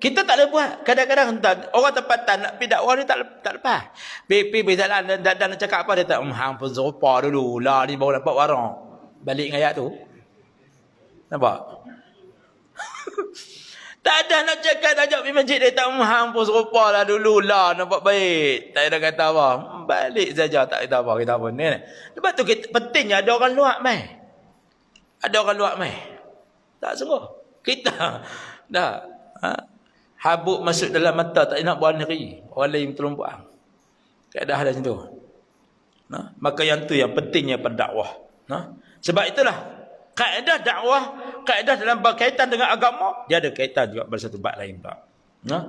Kita tak boleh buat. Kadang-kadang orang tempatan nak pergi dakwah ni tak lepas. Pergi jalan dan nak cakap apa dia tak hang pun serupa dulu lah ni baru dapat warang. Balik dengan ayat tu. Nampak? Tak ada nak cakap ajak pergi masjid dia tak hang pun serupa lah dulu lah nampak baik. Tak ada kata apa. Balik saja tak kata apa kita pun ni. Sebab tu pentingnya ada orang luar mai. Ada orang luar mai. Tak suruh. Kita dah Habuk masuk dalam mata, tak nak buang diri. Orang lain tolong buang. Keadaan dah macam tu. Maka yang tu yang pentingnya pada dakwah. Sebab itulah kaedah dakwah, kaedah dalam berkaitan dengan agama, dia ada kaitan juga pada satu bab lain pula.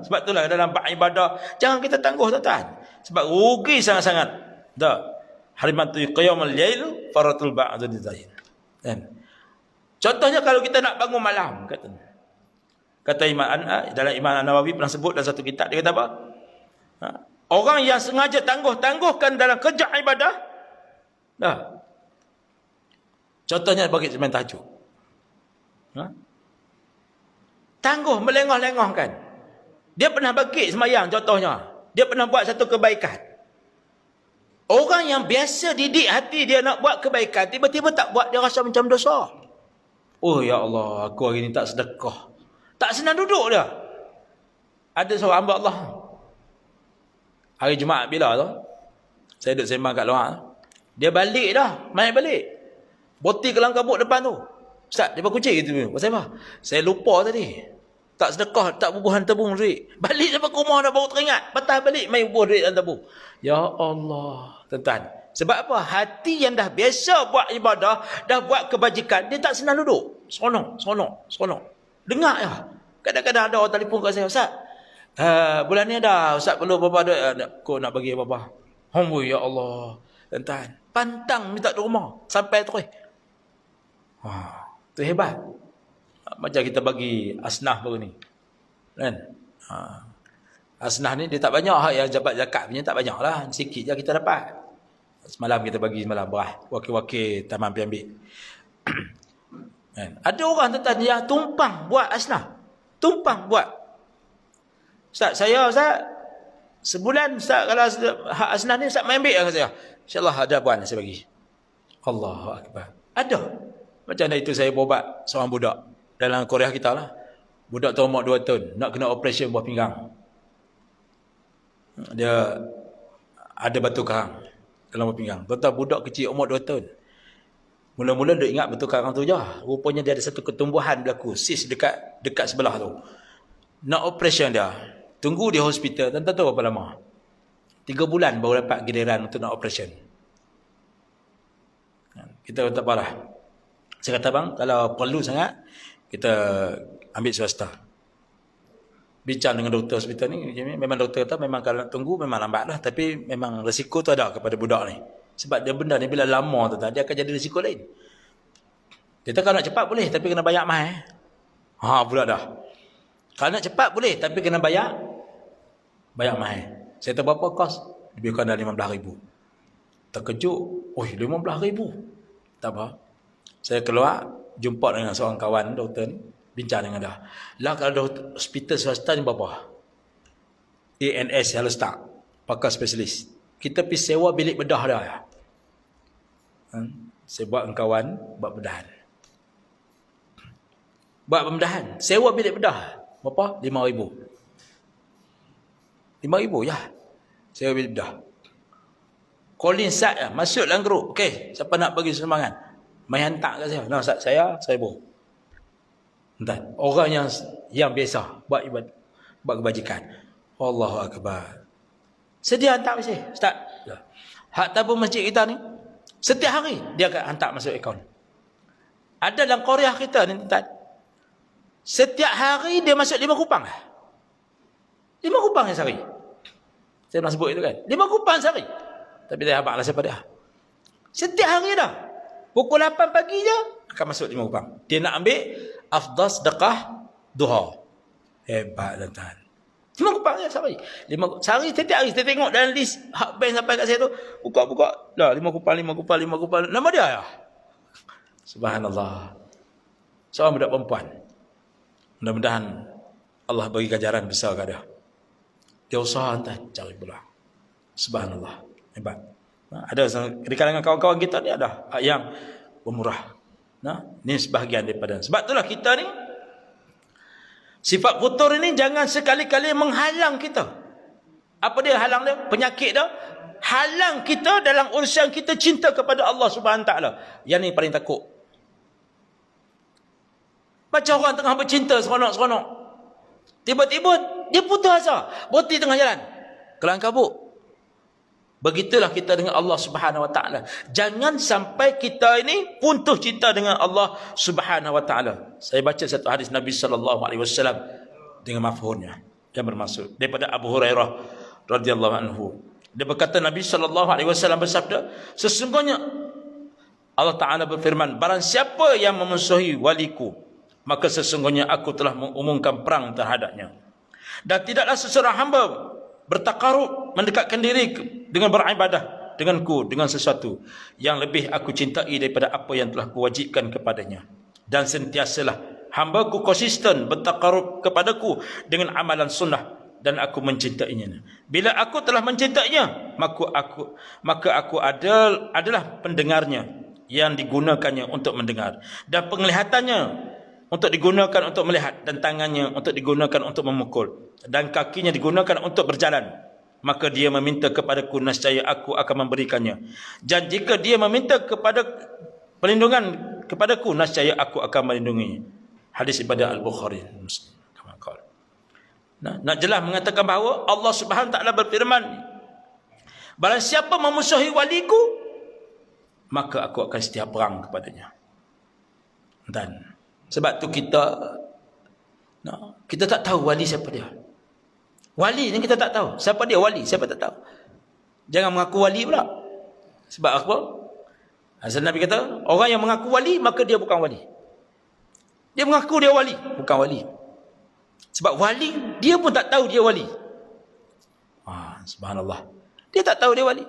Sebab itulah dalam bab ibadah jangan kita tangguh tuan-tuan. Sebab rugi sangat-sangat. Dah. Harimatu qiyamul lail faratul ba'd zain. Kan? Contohnya kalau kita nak bangun malam, kata Imam dalam Imam An-Nawawi pernah sebut dalam satu kitab, dia kata apa? Orang yang sengaja tangguh-tangguhkan dalam kerja ibadah, contohnya bagi sembang tahajud. Tangguh, melengah-lengahkan. Dia pernah bagi semayang contohnya. Dia pernah buat satu kebaikan. Orang yang biasa didik hati dia nak buat kebaikan, tiba-tiba tak buat, dia rasa macam dosa. Oh ya Allah, aku hari ni tak sedekah. Tak senang duduk dia. Ada seorang hamba Allah. Hari Jumaat bila tu? Saya duduk sembang kat luar. Dia balik dah, main balik. Boti kelang kabut depan tu. Ustaz, dia berkucing gitu. Pasal apa? Saya lupa tadi. Tak sedekah, tak bubuhan tabung duit. Balik sampai ke rumah dah baru teringat. Patah balik main bubuh duit dan tabung. Ya Allah, tuan-tuan. Sebab apa? Hati yang dah biasa buat ibadah, dah buat kebajikan, dia tak senang duduk. Seronok. Dengar ya. Kadang-kadang ada orang telefon kat saya, Ustaz, bulan ni dah Ustaz perlu berapa duit? Aku nak bagi berapa? Ya Allah. Tuan-tuan, pantang minta di rumah sampai terus. Tu hebat. Macam kita bagi asnah baru ni. Kan? Asnah ni dia tak banyak, hak yang jabat zakat punya tak banyak lah. Sikit je kita dapat. Semalam kita bagi beras. Wakil-wakil taman pergi ambil. Kan? Ada orang tuan-tuan yang tumpang buat asnah. Tumpang buat. Ustaz, sebulan Ustaz kalau hak asnah ni Ustaz main ambil dengan saya. InsyaAllah ada puan saya bagi. Allahu Akbar. Ada. Macam mana itu saya berubat seorang budak. Dalam Korea kita lah. Budak tu umur 2 tahun. Nak kena operasi buah pinggang. Dia ada batu karang dalam buah pinggang. Tuan-tuan, budak kecil umur 2 tahun. Mula-mula dia ingat batu karang tu je. Rupanya dia ada satu ketumbuhan berlaku. Sis dekat sebelah tu. Nak operasi dia. Tunggu di hospital. Tuan-tuan tahu berapa lama? 3 bulan baru dapat giliran untuk nak operasi. Kita tak apalah. Saya kata bang, kalau perlu sangat, kita ambil swasta. Bincang dengan doktor hospital ni, memang doktor kata memang kalau nak tunggu memang lambat lah, tapi memang risiko tu ada kepada budak ni. Sebab dia benda ni bila lama tu dia akan jadi risiko lain. Dia kata kalau nak cepat boleh, tapi kena bayar mahal. Pula dah. Kalau nak cepat boleh, tapi kena bayar mahal. Saya tahu berapa kos? Lebih kurang dah 15,000. Terkejut. 15,000. Tak apa. Saya keluar, jumpa dengan seorang kawan doktor ni, bincang dengan dia. Lah kalau hospital swasta ni berapa? ANS harus start, pakar spesialis. Kita pergi sewa bilik bedah dah ya. Saya buat dengan kawan, buat bedahan. Buat pembedahan, sewa bilik bedah. Berapa? 5,000. 5,000 ya. Sewa bilik bedah. Calling sat lah, masuk dalam grup. Okey, siapa nak bagi sumbangan? Mai hantar kat saya. Nah, Ustaz, saya 1,000. Entah. Orang yang biasa buat ibadah, buat kebajikan. Allahu Akbar. Sedia hantar masih, Ustaz. Hak tabung masjid kita ni, setiap hari dia akan hantar masuk akaun. Ada dalam Korea kita ni, tuan. Setiap hari dia masuk 5 kupang. 5 kupang sehari. Saya pernah sebut itu kan. 5 kupang sehari. Tapi dia habaklah siapa dia. Setiap hari dah. Pukul 8 pagi je akan masuk 5 kupang. Dia nak ambil afdal sedekah duha. Hebat tuan-tuan. 5 kupang je sehari. Sehari setiap hari kita tengok dalam list hak bank sampai kat saya tu, buka. Dah 5 kupang. Nama dia ya. Subhanallah. Seorang budak perempuan. Mudah-mudahan Allah bagi ganjaran besar kat dia. Dia usaha tuan cari pulang. Subhanallah. Hebat. Ada di kalangan kawan-kawan kita ni ada yang bermurah. Ini sebahagian daripada. Sebab itulah kita ni sifat kotor ini jangan sekali-kali menghalang kita. Apa dia halang dia? Penyakit dia. Halang kita dalam urusan kita cinta kepada Allah Subhanahu Taala. Yang ni paling takut. Macam orang tengah bercinta seronok-seronok. Tiba-tiba dia putus asa, berhenti tengah jalan, kelang kabut. Begitulah kita dengan Allah Subhanahu Wa Taala. Jangan sampai kita ini putus cinta dengan Allah Subhanahu Wa Taala. Saya baca satu hadis Nabi sallallahu alaihi wasallam dengan mafhumnya yang bermaksud daripada Abu Hurairah radhiyallahu anhu. Dia berkata, Nabi sallallahu alaihi wasallam bersabda, sesungguhnya Allah Taala berfirman, barang siapa yang memusuhi waliku, maka sesungguhnya aku telah mengumumkan perang terhadapnya. Dan tidaklah seseorang hamba bertakarub, mendekatkan diri dengan beribadah denganku dengan sesuatu yang lebih aku cintai daripada apa yang telah kuwajibkan kepadanya. Dan sentiasalah hamba-Ku konsisten bertakarub kepadaku dengan amalan sunnah, dan aku mencintainya. Bila aku telah mencintainya, maka aku adalah pendengarnya yang digunakannya untuk mendengar, dan penglihatannya untuk digunakan untuk melihat, dan tangannya untuk digunakan untuk memukul, dan kakinya digunakan untuk berjalan. Maka dia meminta kepadaku, nescaya aku akan memberikannya. Dan jika dia meminta kepada perlindungan kepadaku, nescaya aku akan melindunginya. Hadis daripada Al-Bukhari, Muslim. Nak jelas mengatakan bahawa Allah Subhanahu Wa Taala berfirman, barang siapa memusuhi waliku, maka aku akan setia perang kepadanya. Dan sebab tu kita tak tahu wali siapa dia. Wali ni kita tak tahu siapa dia wali, siapa tak tahu. Jangan mengaku wali pula. Sebab apa? Asal Nabi kata, orang yang mengaku wali maka dia bukan wali. Dia mengaku dia wali, bukan wali. Sebab wali dia pun tak tahu dia wali. Subhanallah. Dia tak tahu dia wali.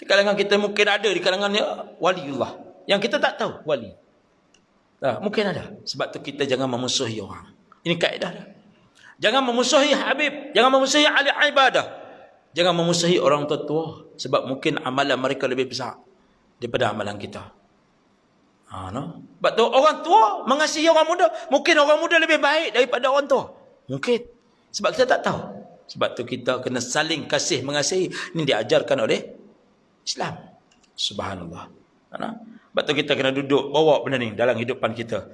Di kalangan kita mungkin ada di kalangan dia waliullah yang kita tak tahu wali. Mungkin ada. Sebab tu kita jangan memusuhi orang. Ini kaedah dah. Jangan memusuhi Habib, jangan memusuhi ahli ibadah, jangan memusuhi orang tua, sebab mungkin amalan mereka lebih besar daripada amalan kita. Sebab tu orang tua mengasihi orang muda, mungkin orang muda lebih baik daripada orang tua. Mungkin. Sebab kita tak tahu. Sebab tu kita kena saling kasih mengasihi. Ini diajarkan oleh Islam. Subhanallah. Sebab tu kita kena duduk bawa benda ni dalam hidupan kita.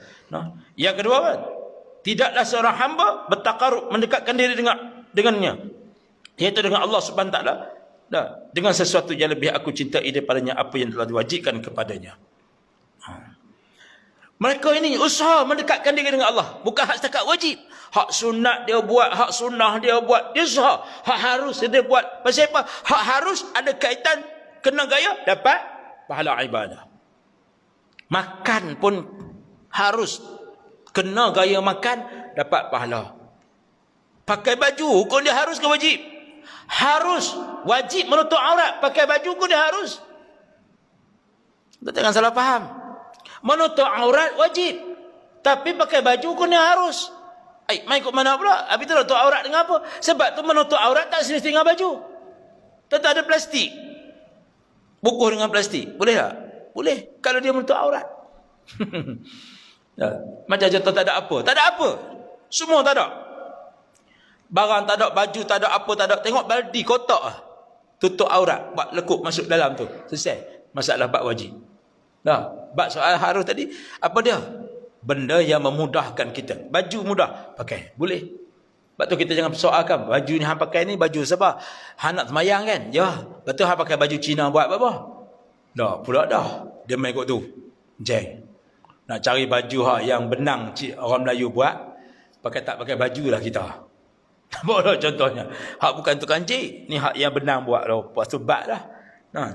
Yang kedua kan, tidaklah seorang hamba bertakarub, mendekatkan diri dengannya, iaitu dengan Allah Subhanahu Wa Taala, dengan sesuatu yang lebih aku cintai daripadanya apa yang telah diwajibkan kepadanya. Mereka ini usaha mendekatkan diri dengan Allah, bukan hak setakat wajib. Hak sunat dia buat, hak sunnah dia buat, dia usaha. Hak harus dia buat. Pasal apa? Hak harus ada kaitan, kena gaya, dapat pahala ibadah. Makan pun harus, kena gaya makan, dapat pahala. Pakai baju, hukum dia harus ke wajib? Harus. Wajib menutup aurat. Pakai baju, hukum dia harus. Kita jangan salah faham. Menutup aurat wajib, tapi pakai baju, hukum dia harus. Main ikut mana pula? Habis tu tutup aurat dengan apa? Sebab tu menutup aurat tak semesti dengan baju. Tentu ada plastik. Bukuh dengan plastik. Boleh tak? Boleh. Kalau dia menutup aurat. Macam contoh tak ada apa. Tak ada apa. Semua tak ada. Barang tak ada, baju tak ada, apa tak ada. Tengok baldi kotak lah. Tutup aurat. Buat lekuk masuk dalam tu. Selesai. Masalah bab wajib. Bab soal harus tadi. Apa dia? Benda yang memudahkan kita. Baju mudah. Pakai. Boleh. Sebab tu kita jangan persoalkan. Baju ni hang pakai ni baju siapa? Hang nak semayang kan? Ya. Betul hang pakai baju Cina buat apa-apa? Dah. Pula dah. Dia main ikut tu. Jeng. Nak cari baju yang benang orang Melayu buat, pakai tak pakai baju lah kita. Nampak tak contohnya? Hak bukan tukang cik, ni hak yang benang buat lah. Lepas tu bak lah.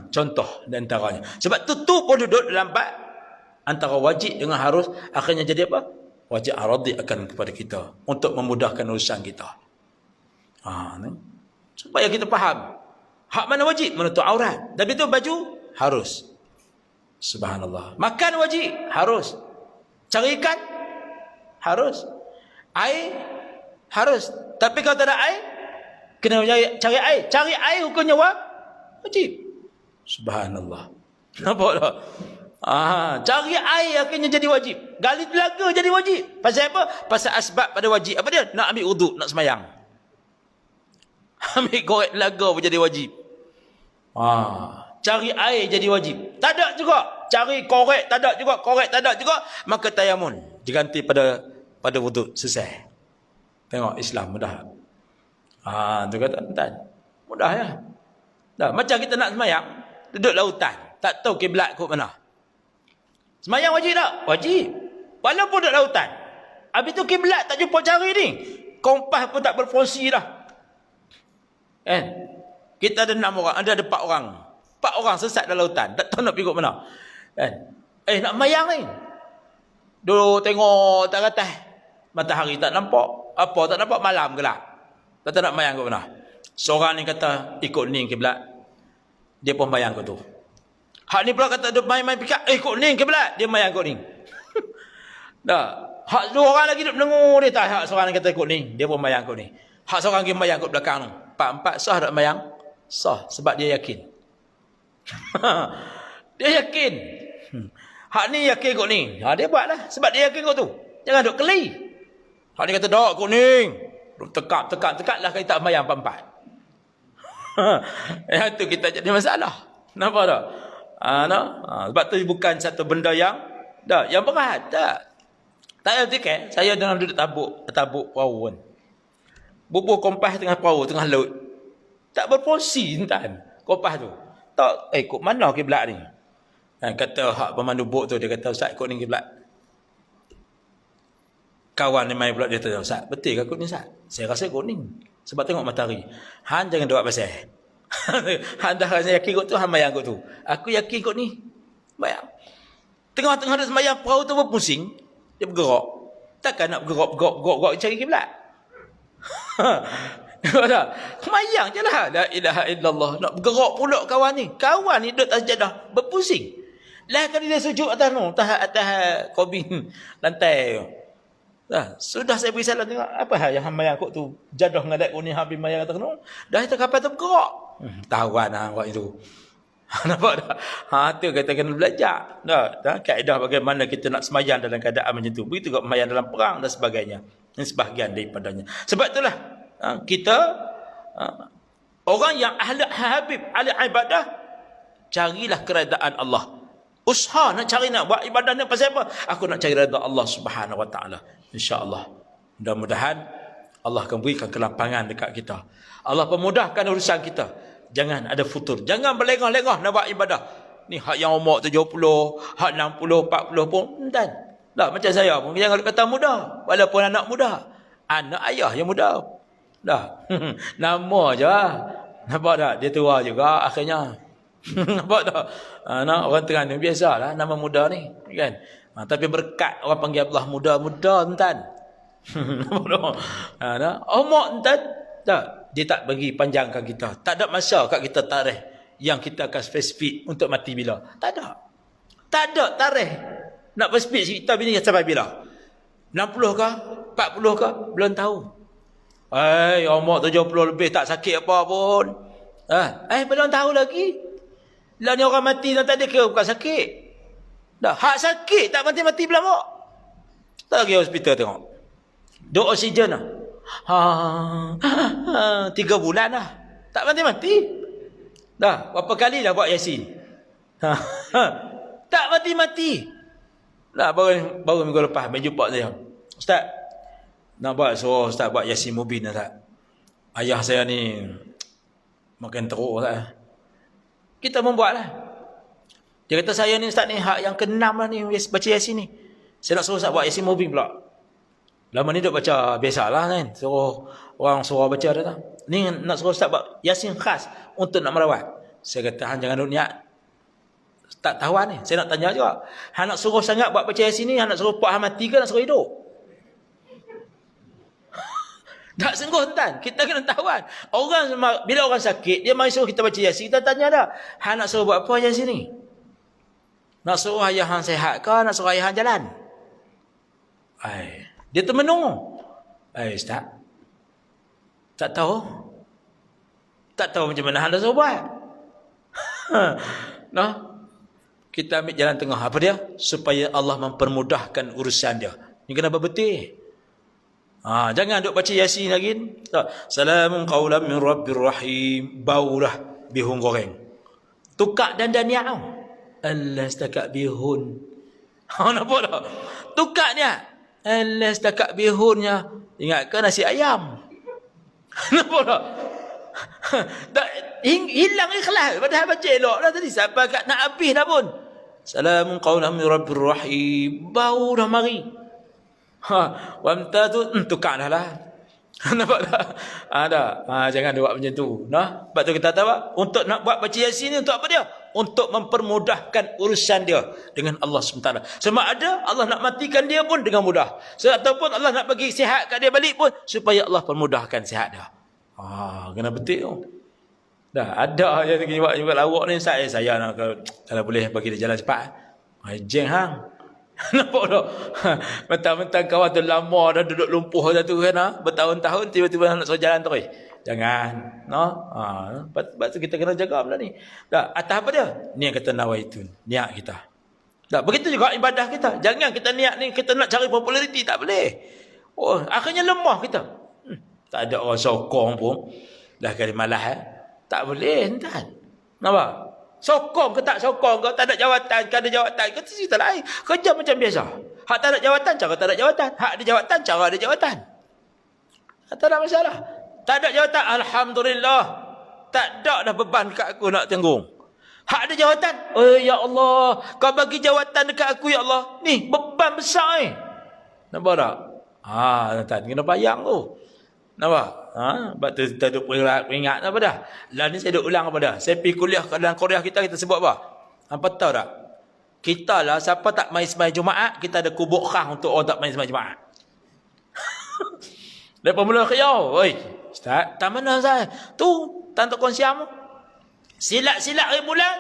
Contoh di antaranya. Sebab tu pun duduk dalam bak antara wajib dengan harus, akhirnya jadi apa? Wajib aradi akan kepada kita untuk memudahkan urusan kita. Supaya kita faham. Hak mana wajib? Menutup aurat. Tapi tu baju harus. Subhanallah. Makan wajib, harus. Cari ikan, harus. Air, harus. Tapi kalau tak ada air, kena cari air. Cari air hukumnya wajib. Subhanallah. Nampak tak? Cari air akhirnya jadi wajib. Gali telaga jadi wajib. Pasal apa? Pasal asbab pada wajib. Apa dia? Nak ambil wuduk, nak semayang. Ambil korek telaga pun jadi wajib. Cari air jadi wajib. Tak ada juga. Cari korek, tak ada juga. Korek, tak ada juga. Maka tayamun. Diganti pada wuduk. Selesai. Tengok Islam mudah. Tu kata tuan. Mudah ya. Dah, macam kita nak semayang, duduk lautan, tak tahu kiblat kok mana. Semayang wajib tak? Wajib. Walaupun duduk lautan. Habis tu kiblat tak jumpa cari ni. Kompas pun tak berfungsi dah. Kan? Kita ada 6 orang, ada 4 orang. 4 orang sesat dalam lautan, tak tahu nak pergi ke mana. Kan? Nak semayang ni. Dulu tengok tak atas. Matahari tak nampak. Apa tak nampak, malam gelap. Tak tahu nak semayang ke mana. Seorang ni kata ikut ni kiblat. Dia pun bayang ke tu. Hak ni pula kata duk main-main pikir ikut ni kiblat. Dia bayang ikut ni. Dah. Hak 2 orang lagi duk mendengar dia tak. Hak seorang ni kata ikut ni. Dia pun bayang ikut ni. Hak seorang lagi bayang ikut belakang tu. 4-4 sah tak bayang? Sah. Sebab dia yakin. Dia yakin. Hak ni yakin ikut ni. Dia buatlah. Sebab dia yakin ikut tu. Jangan duk keli. Hak ni kata dok ikut ni. Duk tekak lah kita tak bayang 4-4. Yang tu kita jadi masalah. Nampak tak? Sebab tu bukan satu benda yang berat. Tak ada tiket. Saya dalam duduk tabuk perahu kan. Bubuh kompas tengah perahu, tengah laut. Tak berfungsi tuan. Kompas tu. Tak, kok mana kiblat ni? Kata hak pemandu bot tu, dia kata Ustaz ikut ni kiblat. Kawan ni main pula dia kata Ustaz, betul ke ikut ni Ustaz? Saya rasa ikut ni. Sebab tengok matahari. Han jangan buat pasal. Han dah rasa yakin ikut tu, han bayang ikut tu. Aku yakin ikut ni. Bayang. Tengah-tengah dia sembahyang, perahu tu berpusing. Dia bergerak. Takkan nak bergerak cari kiblat. Kemayang je lah. La ilaha illallah. Nak bergerak pula kawan ni. Kawan ni duduk atas jadah. Berpusing. Lah kali dia sujud atas tu. Atas kobing lantai. Sudah saya beri salam tengok. Apa hal yang hambayang kot tu. Jadah ngadat kuning habis mayang atas tu. Dah itu kapal tu bergerak. Tahuan lah orang itu. Nampak tak? Tu kita kena belajar. Kaedah bagaimana kita nak semayang dalam keadaan macam tu. Begitu juga semayang dalam perang dan sebagainya. Ini sebahagian daripadanya. Sebab itulah kita orang yang ahli habib, ahli ibadah, carilah keredaan Allah. Usaha nak cari nak buat ibadah ni pasal apa? Aku nak cari redha Allah Subhanahu Wa Taala. Insya-Allah. Mudah-mudahan Allah akan berikan kelapangan dekat kita. Allah pemudahkan urusan kita. Jangan ada futur. Jangan berlengah-lengah nak buat ibadah. Ni hak yang umur 70, hak 60, 40 pun dan. Tak macam saya pun jangan kata muda, walaupun anak muda. Anak ayah yang muda. Dah. Nama je. Nampak tak? Dia tua juga akhirnya. Nampak tak? Orang Terengganu biasalah nama muda ni, kan? Tapi berkat orang panggil Allah muda-muda tuan. Nampak tak? Umur tuan tak, dia tak bagi panjangkan kita. Tak ada masa kat kita tarikh yang kita akan spesifik untuk mati bila. Tak ada. Tak ada tarikh nak spesifik kita bila sampai bila. 60 kah? 40 kah? Belum tahu. Umur 70 lebih tak sakit apa pun. Belum tahu lagi. Lah ni orang mati dan tadi kira bukan sakit. Dah, hak sakit tak mati-mati belum kok. Tak pergi hospital tengok. Duk oksigen lah. 3 bulan dah. Tak mati-mati. Dah, berapa kali dah buat Yasin? Tak mati-mati. Dah, baru minggu lepas main jumpa saya. Ustaz, nak buat suruh Ustaz buat Yasin Mubin Ustaz. Ayah saya ni makin teruk Ustaz. Kita membuatlah. Dia kata saya ni Ustaz ni hak yang ke-6 lah ni baca Yasin ni. Saya nak suruh Ustaz buat Yasin Mubin pula. Lama ni duk baca biasalah kan. Suruh orang suruh baca dah tak. Ni nak suruh Ustaz buat Yasin khas untuk nak merawat. Saya kata hang jangan duk niat. Tak tahuan ni. Saya nak tanya juga. Hang nak suruh sangat buat baca Yasin ni, hang nak suruh puak hang mati ke nak suruh hidup? Tak sungguh tuan. Kita kena tahuan. Orang bila orang sakit, dia mari suruh kita baca Yasin, kita tanya dah. Hang nak suruh buat apa Yasin ni? Nak suruh ayah hang sihat ke? Nak suruh ayah hang jalan? Dia termenung. Ustaz. Tak tahu. Tak tahu macam mana hang dah suruh buat. Kita ambil jalan tengah. Apa dia? Supaya Allah mempermudahkan urusan dia. Ini kena berbetul. Jangan duk baca Yasin lagi. Salamun qawlan min rabbir rahim. Baulah bihun goreng. Tukar dan ni'am. Allah setakat bihun. Nampak tak? Tukar dia. Allah setakat bihunnya. Ingat ke nasi ayam? Nampak tak? Hilang ikhlas. Padahal baca elok dah tadi. Sampai kat nak habis dah pun. Salamun qawlan min rabbir rahim. Bau dah mari. Wamtadu tukar dah lah. Nampak tak? Jangan dia buat macam tu. Sebab tu kita tahu untuk nak buat baca Yasin ni untuk apa dia? Untuk mempermudahkan urusan dia dengan Allah SWT. Sebab ada Allah nak matikan dia pun dengan mudah. Ataupun Allah nak bagi sihat kat dia balik pun supaya Allah permudahkan sihat dia. Kena betul tu. Dah ada yang buat lawak ni saya nak kalau boleh bagi dia jalan cepat. Jeng hang. Nampak tak? Mentang-mentang kawan tu lama dah duduk lumpuh dah tu kan, bertahun-tahun tiba-tiba nak suruh jalan terus. Jangan. Sebab tu kita kena jaga benda ni. Dah, atas apa dia? Ni yang kata nawaitun, niat kita. Dah, begitu juga ibadah kita. Jangan kita niat ni kita nak cari populariti, tak boleh. Akhirnya lemah kita. Tak ada orang sokong pun. Dah kali malas tak boleh entah. Nampak? Sokong ke tak sokong ke, tak ada jawatan ke ada jawatan ke, itu cerita lain. Kerja macam biasa. Hak tak ada jawatan, cara tak ada jawatan. Hak ada jawatan, cara ada jawatan. Tak ada masalah. Tak ada jawatan, alhamdulillah. Tak ada dah beban dekat aku nak tanggung. Hak ada jawatan, ya Allah, kau bagi jawatan dekat aku ya Allah. Ni beban besar ni. Nampak tak? Tuan, kena bayang tu. Nampak? Sebab tu kita duk peringat apa dah. Lah ni saya duk ulang apa dah. Saya pergi kuliah dalam Korea kita sebut apa? Hampa tahu tak? Kita lah siapa tak main sembahyang Jumaat, kita ada kubur khas untuk orang tak main sembahyang Jumaat. Lepas mula khiyau, oi, Ustaz, tak mana saya? Tu, Tan Tok Kon Siam. Silat-silat hari bulan.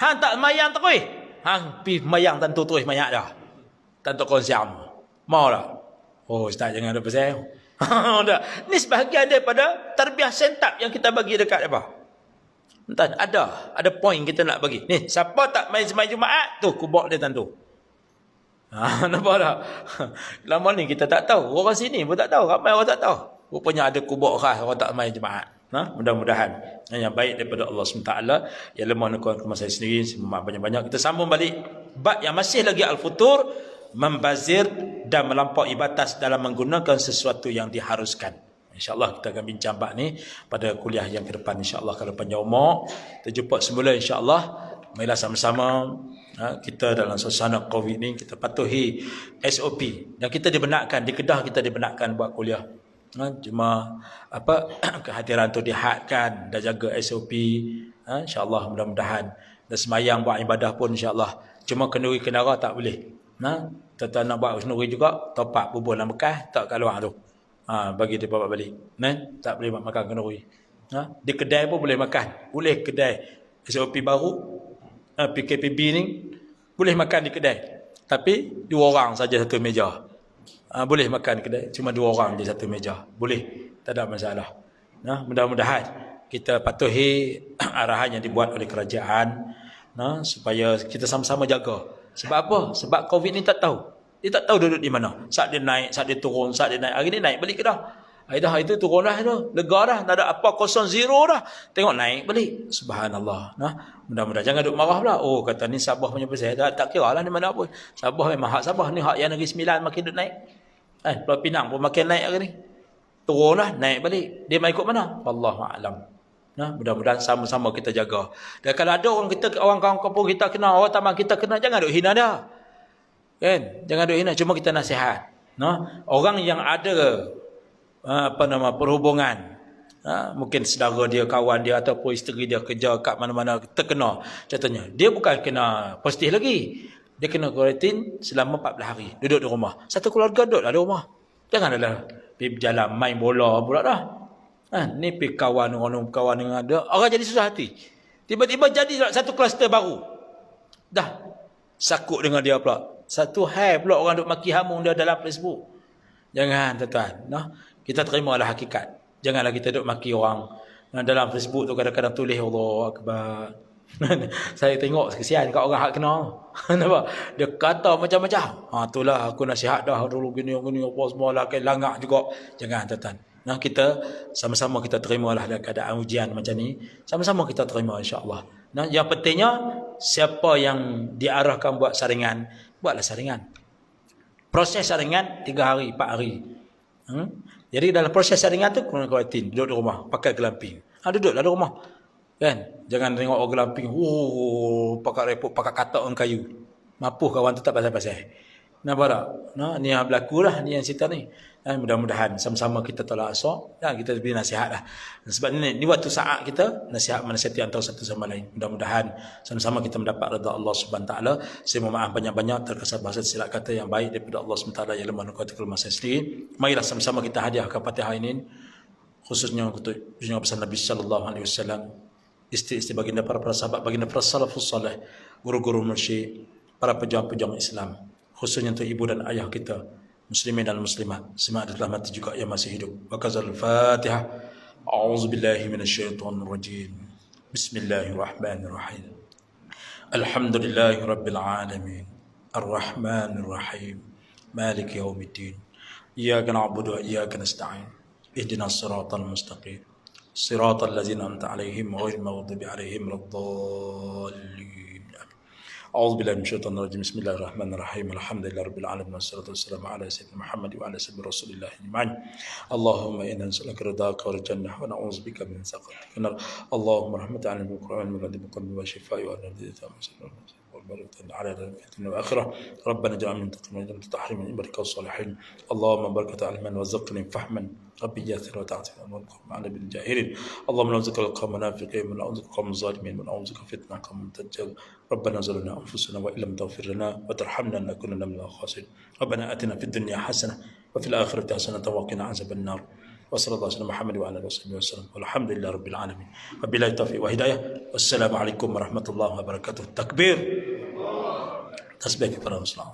Hang tak mayang terus. Hang pi mayang tentu terus mayang dah. Tan Tok Kon Siam. Mau tak? Ustaz jangan ada pasal. Ni sebahagian daripada tarbiyah sentap yang kita bagi dekat apa? Entah, ada poin kita nak bagi. Ni, siapa tak main sembahyang Jumaat, tu kubur dia tentu. Nampak tak? Lama ni kita tak tahu. Orang sini pun tak tahu. Ramai orang tak tahu. Rupanya ada kubur khas orang tak main Jumaat. Mudah-mudahan yang baik daripada Allah SWT. Yang lemah nukuan ke saya sendiri. Semoga banyak-banyak. Kita sambung balik bab yang masih lagi Al-Futur. Membazir dan melampaui batas dalam menggunakan sesuatu yang diharuskan. InsyaAllah kita akan bincang bab ni pada kuliah yang ke depan. InsyaAllah kalau panjang umur. Kita jumpa semula insyaAllah. Marilah sama-sama kita dalam suasana COVID ni kita patuhi SOP. Dan kita dibenarkan, di Kedah kita dibenarkan buat kuliah. Cuma kehadiran tu dihadkan dan jaga SOP. InsyaAllah mudah-mudahan. Dan semayang buat ibadah pun insyaAllah. Cuma kenduri kenara tak boleh. Tuan-tuan nak buat kenduri juga, top up bubur dalam bekas, tak kat luar tu. Bagi dia bawa balik. Tak boleh makan kenduri. Di kedai pun boleh makan. Boleh kedai SOP baru, PKPB ni, boleh makan di kedai. Tapi 2 orang saja satu meja. Boleh makan di kedai, cuma 2 orang di satu meja. Boleh, tak ada masalah. Mudah-mudahan kita patuhi arahan yang dibuat oleh kerajaan, supaya kita sama-sama jaga. Sebab apa? Sebab COVID ni tak tahu. Dia tak tahu duduk di mana. Saat dia naik, saat dia turun, saat dia naik. Hari ni naik balik ke dah. Dah itu turun dah tu. Lega dah. Tak ada apa, 0 dah. Tengok naik balik. Subhanallah. Mudah-mudahan jangan duduk marah pula. Kata ni Sabah punya pasal. Tak kira lah ni mana pun. Sabah memang hak Sabah. Ni hak yang Negeri Sembilan makin duduk naik. Pulau Pinang pun makin naik hari ni. Turun dah, naik balik. Dia main ikut mana? Wallahu'alam. Mudah-mudahan sama-sama kita jaga. Dan kalau ada orang kampung kita kena, orang taman kita kena, jangan duk hina dia. Kan? Jangan duk hina, cuma kita nasihat. Orang yang ada perhubungan, mungkin saudara dia, kawan dia ataupun isteri dia kerja kat mana-mana terkena. Contohnya, dia bukan kena positif lagi. Dia kena kuarantin selama 14 hari. Duduk di rumah. Satu keluarga duduklah di rumah. Jangan adalah pergi berjalan main bola pula dah. Ni pergi kawan dengan ada. Orang jadi susah hati. Tiba-tiba jadi satu kluster baru. Dah. Sakut dengan dia pula. Satu hai pula orang duk maki hamung dia dalam Facebook. Jangan tuan-tuan. Kita terimalah hakikat. Janganlah kita duk maki orang. Dalam Facebook tu kadang-kadang tulis Allah Akbar. Saya tengok kesian kat orang hak kena. Nampak? Dia kata macam-macam. Itulah aku nasihat dah dulu gini apa semua lah. Langak juga. Jangan tuan-tuan. Kita sama-sama kita terimalah dalam keadaan ujian macam ni. Sama-sama kita terima insya-Allah. Yang pentingnya siapa yang diarahkan buat saringan, buatlah saringan. Proses saringan 3 hari, 4 hari. Jadi dalam proses saringan tu kuatin duduk di rumah pakai gelamping. Duduk dalam rumah. Kan? Jangan tengok orang gelamping, pakai repot, pakai katak orang kayu. Mapuh kawan tu tak pasal-pasal. Nampak tak? Ni yang berlaku lah, ni yang cerita ni. Mudah-mudahan sama-sama kita tolak asok dan kita beri nasihat lah. Sebab ni waktu saat kita nasihat menasihati antara satu sama lain. Mudah-mudahan sama-sama kita mendapat redha Allah Subhanahu taala. Saya mohon maaf banyak-banyak terkesan bahasa silap kata yang baik daripada Allah Subhanahu taala yang lemah nuqatil kelemahan saya sendiri. Marilah sama-sama kita hadiahkan Fatihah ini khususnya untuk junjungan besar Nabi sallallahu alaihi wasallam, isteri-isteri baginda, para sahabat baginda, para salafus salih, guru-guru mursyid, para pejuang-pejuang Islam, khususnya untuk ibu dan ayah kita muslimin dan muslimat, semua adalah mati juga yang masih hidup. Wa kazal Fatihah. A'udzubillahi minasyaitonir rajim. Bismillahirrahmanirrahim. Alhamdulillahi rabbil alamin. Arrahmanir rahim. Maliki yaumiddin. Iyyaka na'budu wa iyyaka nasta'in. Ihdinas siratal mustaqim. Siratal ladzina an'amta 'alaihim ghairil maghdubi 'alaihim waladdallin. أعوذ بالله من الشيطان الرجيم بسم الله الرحمن الرحيم الحمد لله رب العالمين والصلاة والسلام على سيدنا محمد وعلى سيدنا رسول الله أجمعين اللهم إنا نسألك رضاك والجنة ونعوذ بك من سخطك اللهم رحمة عن القرآن من الذي بقلب وشفاء والذي على الفتنة والآخرة ربنا اجعلنا من تقيم تحرم من بركة الصالحين اللهم بركة علما وزقني فهما ربي ياسر وتعطي والقوم على بالجاهلين اللهم نعوذك القوم المنافقين ونعوذك القوم الظالمين ونعوذك فتنة قوم الدجال ربنا ظلمنا أنفسنا وإن لم تغفر لنا وترحمنا لنكونن من الخاسرين ربنا آتنا في الدنيا حسنة وفي الآخرة حسنة وقنا عذاب النار وصلى الله على محمد وعلى اله وصحبه وسلم والحمد لله رب العالمين وبالله التوفيق وهداية والسلام عليكم ورحمة الله وبركاته. تكبير تسبيح في فرنسا.